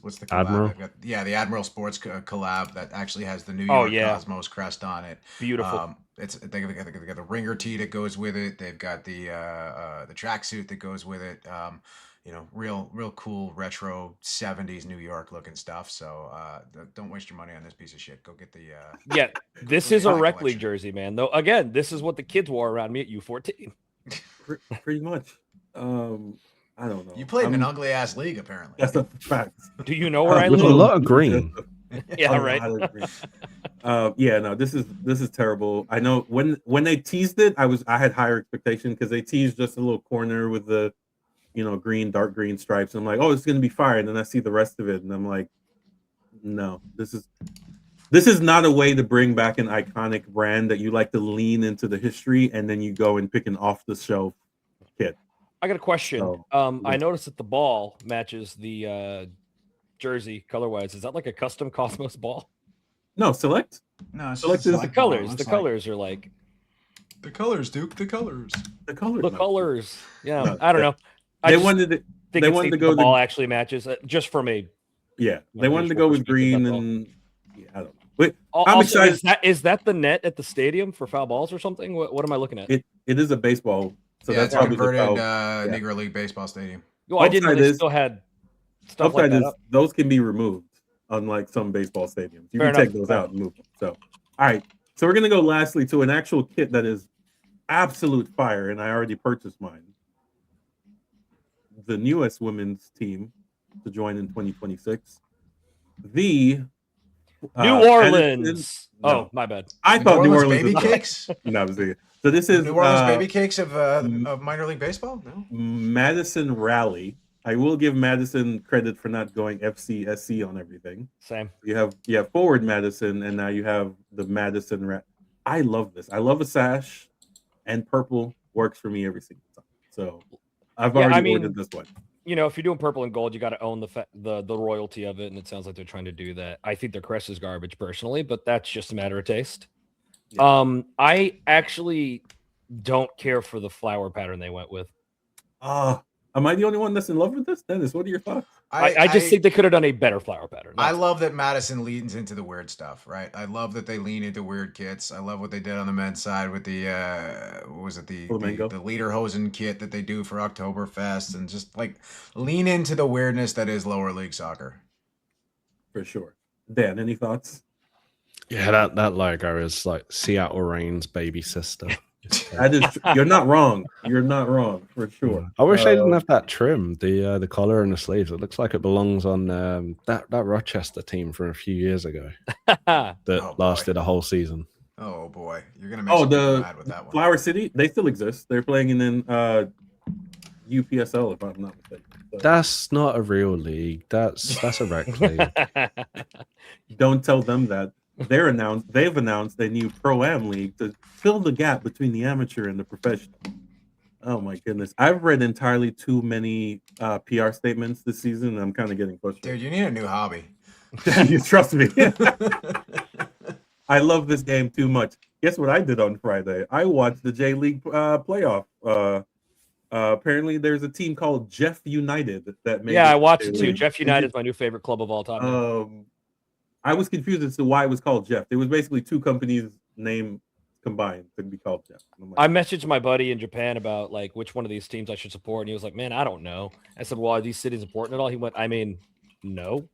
what's the collab? Admiral? The Admiral Sports collab that actually has the New Oh, York yeah. Cosmos crest on it. Beautiful. They got the ringer tee that goes with it. They've got the tracksuit that goes with it. You know, real cool retro 70s New York looking stuff. So don't waste your money on this piece of shit. Go get the Yeah, this the is a High rec league collection. jersey, man. Though again, this is what the kids wore around me at U14. Pretty much. I don't know. You played in an ugly ass league, apparently. That's a fact. Do you know where I With a live? lot of green. Yeah, A right. lot of green. Yeah, no, this is terrible. I know when they teased it, I had higher expectation because they teased just a little corner with the green, dark green stripes. I'm like, oh, it's gonna be fire. And then I see the rest of it, and I'm like, no, this is not a way to bring back an iconic brand that you like to lean into the history, and then you go and pick an off the shelf kit. I got a question. So, I noticed that the ball matches the jersey color-wise. Is that like a custom Cosmos ball? No, select. No, it's Select just a is The select ball. It colors. looks The like- colors are like The colors, Duke. The colors. The colors. the no. colors. Yeah, No, I don't know. I They just wanted it. think They it's wanted neat to that go the ball the actually matches. Just from a yeah. my They wanted to visual go with perspective, green that's all. and yeah. I don't know. But I'm Also, excited. is that the net at the stadium for foul balls or something? What am I looking at? It is a baseball, so Yeah, that's it's a probably the converted foul. Yeah. Negro League baseball stadium. Well, I didn't know upside they is- still had stuff like Upside that is up. those can be removed, unlike some baseball stadiums. You Fair can take enough, those fair out and move them. So, all right. So we're gonna go lastly to an actual kit that is absolute fire, and I already purchased mine. The newest women's team to join in 2026. The New Madison- Orleans. no. Oh, my bad. I thought New Orleans baby was cakes. No, I was thinking. So this The is New Orleans uh, baby cakes of minor league baseball. No. Madison Rally. I will give Madison credit for not going FCSC on everything. Same. You have forward Madison, and now you have the Madison. I love this. I love a sash, and purple works for me every single time. So I've already ordered this one. You know, if you're doing purple and gold, you got to own the royalty of it, and it sounds like they're trying to do that. I think their crest is garbage personally, but that's just a matter of taste. Yeah. I actually don't care for the flower pattern they went with. Am I the only one that's in love with this? Dennis, what are your thoughts? I just think they could have done a better flower pattern. I love that Madison leans into the weird stuff, right? I love that they lean into weird kits. I love what they did on the men's side with the what was it, the Lederhosen kit that they do for Oktoberfest, and just like lean into the weirdness that is lower league soccer. For sure. Dan, any thoughts? Yeah, that logo is like Seattle Rain's baby sister. That is, you're not wrong. You're not wrong for sure. I wish they didn't have that trim, the collar and the sleeves. It looks like it belongs on that Rochester team from a few years ago that lasted a whole season. Oh boy, you're gonna make some people mad with that one. Flower City, they still exist. They're playing in UPSL, if I'm not mistaken. So. That's not a real league. That's a rec league. Don't tell them that. They've announced a new Pro-Am league to fill the gap between the amateur and the professional. Oh my goodness. I've read entirely too many PR statements this season, and I'm kind of getting frustrated. Dude, you need a new hobby. You trust me. I love this game too much. Guess what I did on Friday? I watched the J League playoff. Apparently, there's a team called Jeff United that made. Yeah, I watched it too. Jeff United is my new favorite club of all time. I was confused as to why it was called Jeff. It was basically two companies' name combined to be called Jeff. I messaged my buddy in Japan about like which one of these teams I should support, and he was like, "Man, I don't know." I said, "Well, are these cities important at all?" He went, "I mean, no."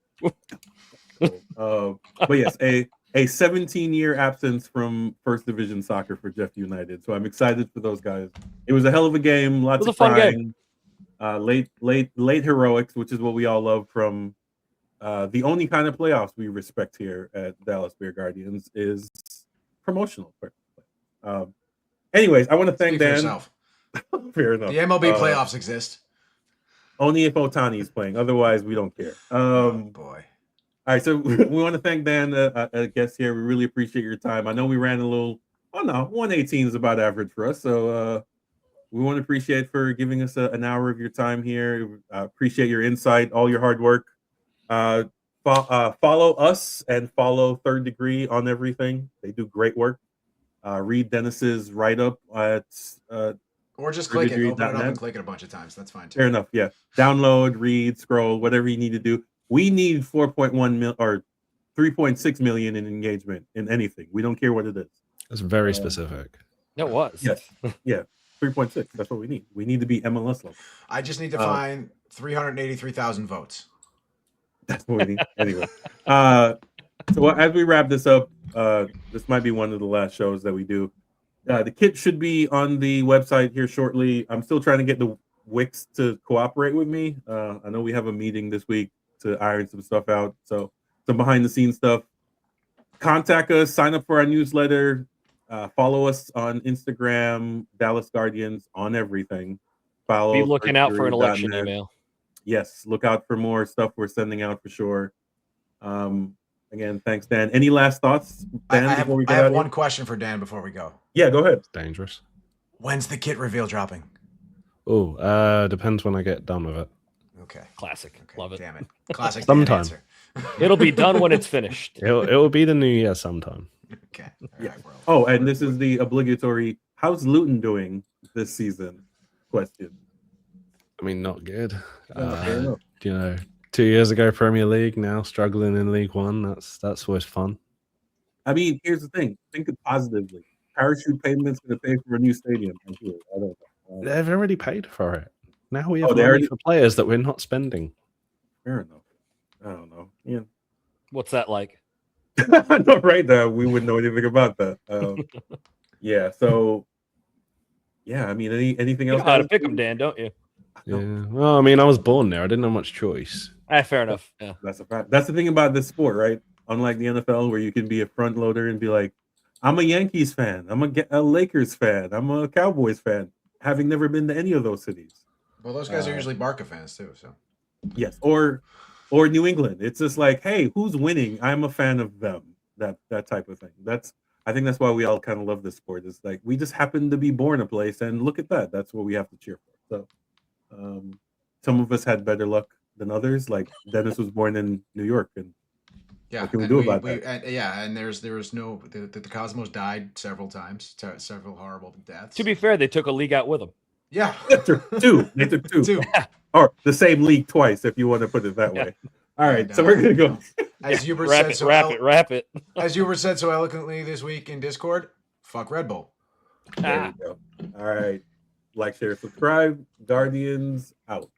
But yes, a 17-year absence from First Division soccer for Jeff United. So I'm excited for those guys. It was a hell of a game. Lots of crying. Late heroics, which is what we all love from the only kind of playoffs we respect here at Dallas Beer Guardians is promotional. Anyways, I want to thank Dan. Fair enough. The MLB playoffs exist. Only if Otani is playing. Otherwise, we don't care. Oh boy. All right, so we want to thank Dan, a guest here. We really appreciate your time. I know we ran a little. Oh no, 118 is about average for us. So we want to appreciate for giving us an hour of your time here. Appreciate your insight, all your hard work. Follow us and follow Third Degree on everything. They do great work. Read Dennis's write-up at or just click it, open it up and click it a bunch of times. That's fine too. Fair enough. Yeah. Download, read, scroll, whatever you need to do. We need 4.1 million or 3.6 million in engagement in anything. We don't care what it is. That's very specific. It was. Yes. Yeah. 3.6. That's what we need. We need to be MLS level. I just need to find 383,000 votes. That's what we need. Anyway. So as we wrap this up, this might be one of the last shows that we do. The kit should be on the website here shortly. I'm still trying to get the Wix to cooperate with me. I know we have a meeting this week to iron some stuff out. So some behind the scenes stuff. Contact us, sign up for our newsletter, follow us on Instagram, Dallas Guardians on everything. Follow Be looking out for an election surgery.net. email. Yes, look out for more stuff we're sending out for sure. Again, thanks, Dan. Any last thoughts, Dan, I before we get have out? one question for Dan before we go. Yeah, go ahead. It's dangerous. When's the kit reveal dropping? Oh, depends when I get done with it. Okay. Classic. Okay. Love it. Damn it. Classic Sometime. Dan answer. It'll be done when it's finished. It'll be the new year sometime. Okay. All Yeah. right, world. Oh, and this is the obligatory, how's Luton doing this season? Question. I mean, not good. Fair enough. 2 years ago, Premier League, now struggling in League One. That's always fun. I mean, here's the thing. Think it positively. Parachute payment's going to pay for a new stadium. I'm sure. I don't know. They've already paid for it. Now we have they money already- for players that we're not spending. Fair enough. I don't know. Yeah. What's that like? No, right now we wouldn't know anything about that. Yeah. So, yeah. I mean, anything You else? know how to guys? pick them, Dan, don't you? Yeah. Well, I mean, I was born there. I didn't have much choice. Fair enough. Yeah. That's a fact. That's the thing about this sport, right? Unlike the NFL, where you can be a front loader and be like, "I'm a Yankees fan. I'm a Lakers fan. I'm a Cowboys fan," having never been to any of those cities. Well, those guys are usually Barca fans too. So Yes, or New England. It's just like, hey, who's winning? I'm a fan of them. That type of thing. I think that's why we all kind of love this sport. It's like we just happen to be born a place, and look at that. That's what we have to cheer for. So, some of us had better luck than others. Like Dennis was born in New York, and yeah, what can we and do about that? And there was no the Cosmos died several times, several horrible deaths. To be fair, they took a league out with them. Yeah, Two. They took two. Or the same league twice, if you want to put it that way. All right, And, so we're gonna go. As Hubert Wrap said it, so wrap it. as Hubert said so eloquently this week in Discord, fuck Red Bull. There you go. All right, like, share, subscribe. Guardians out.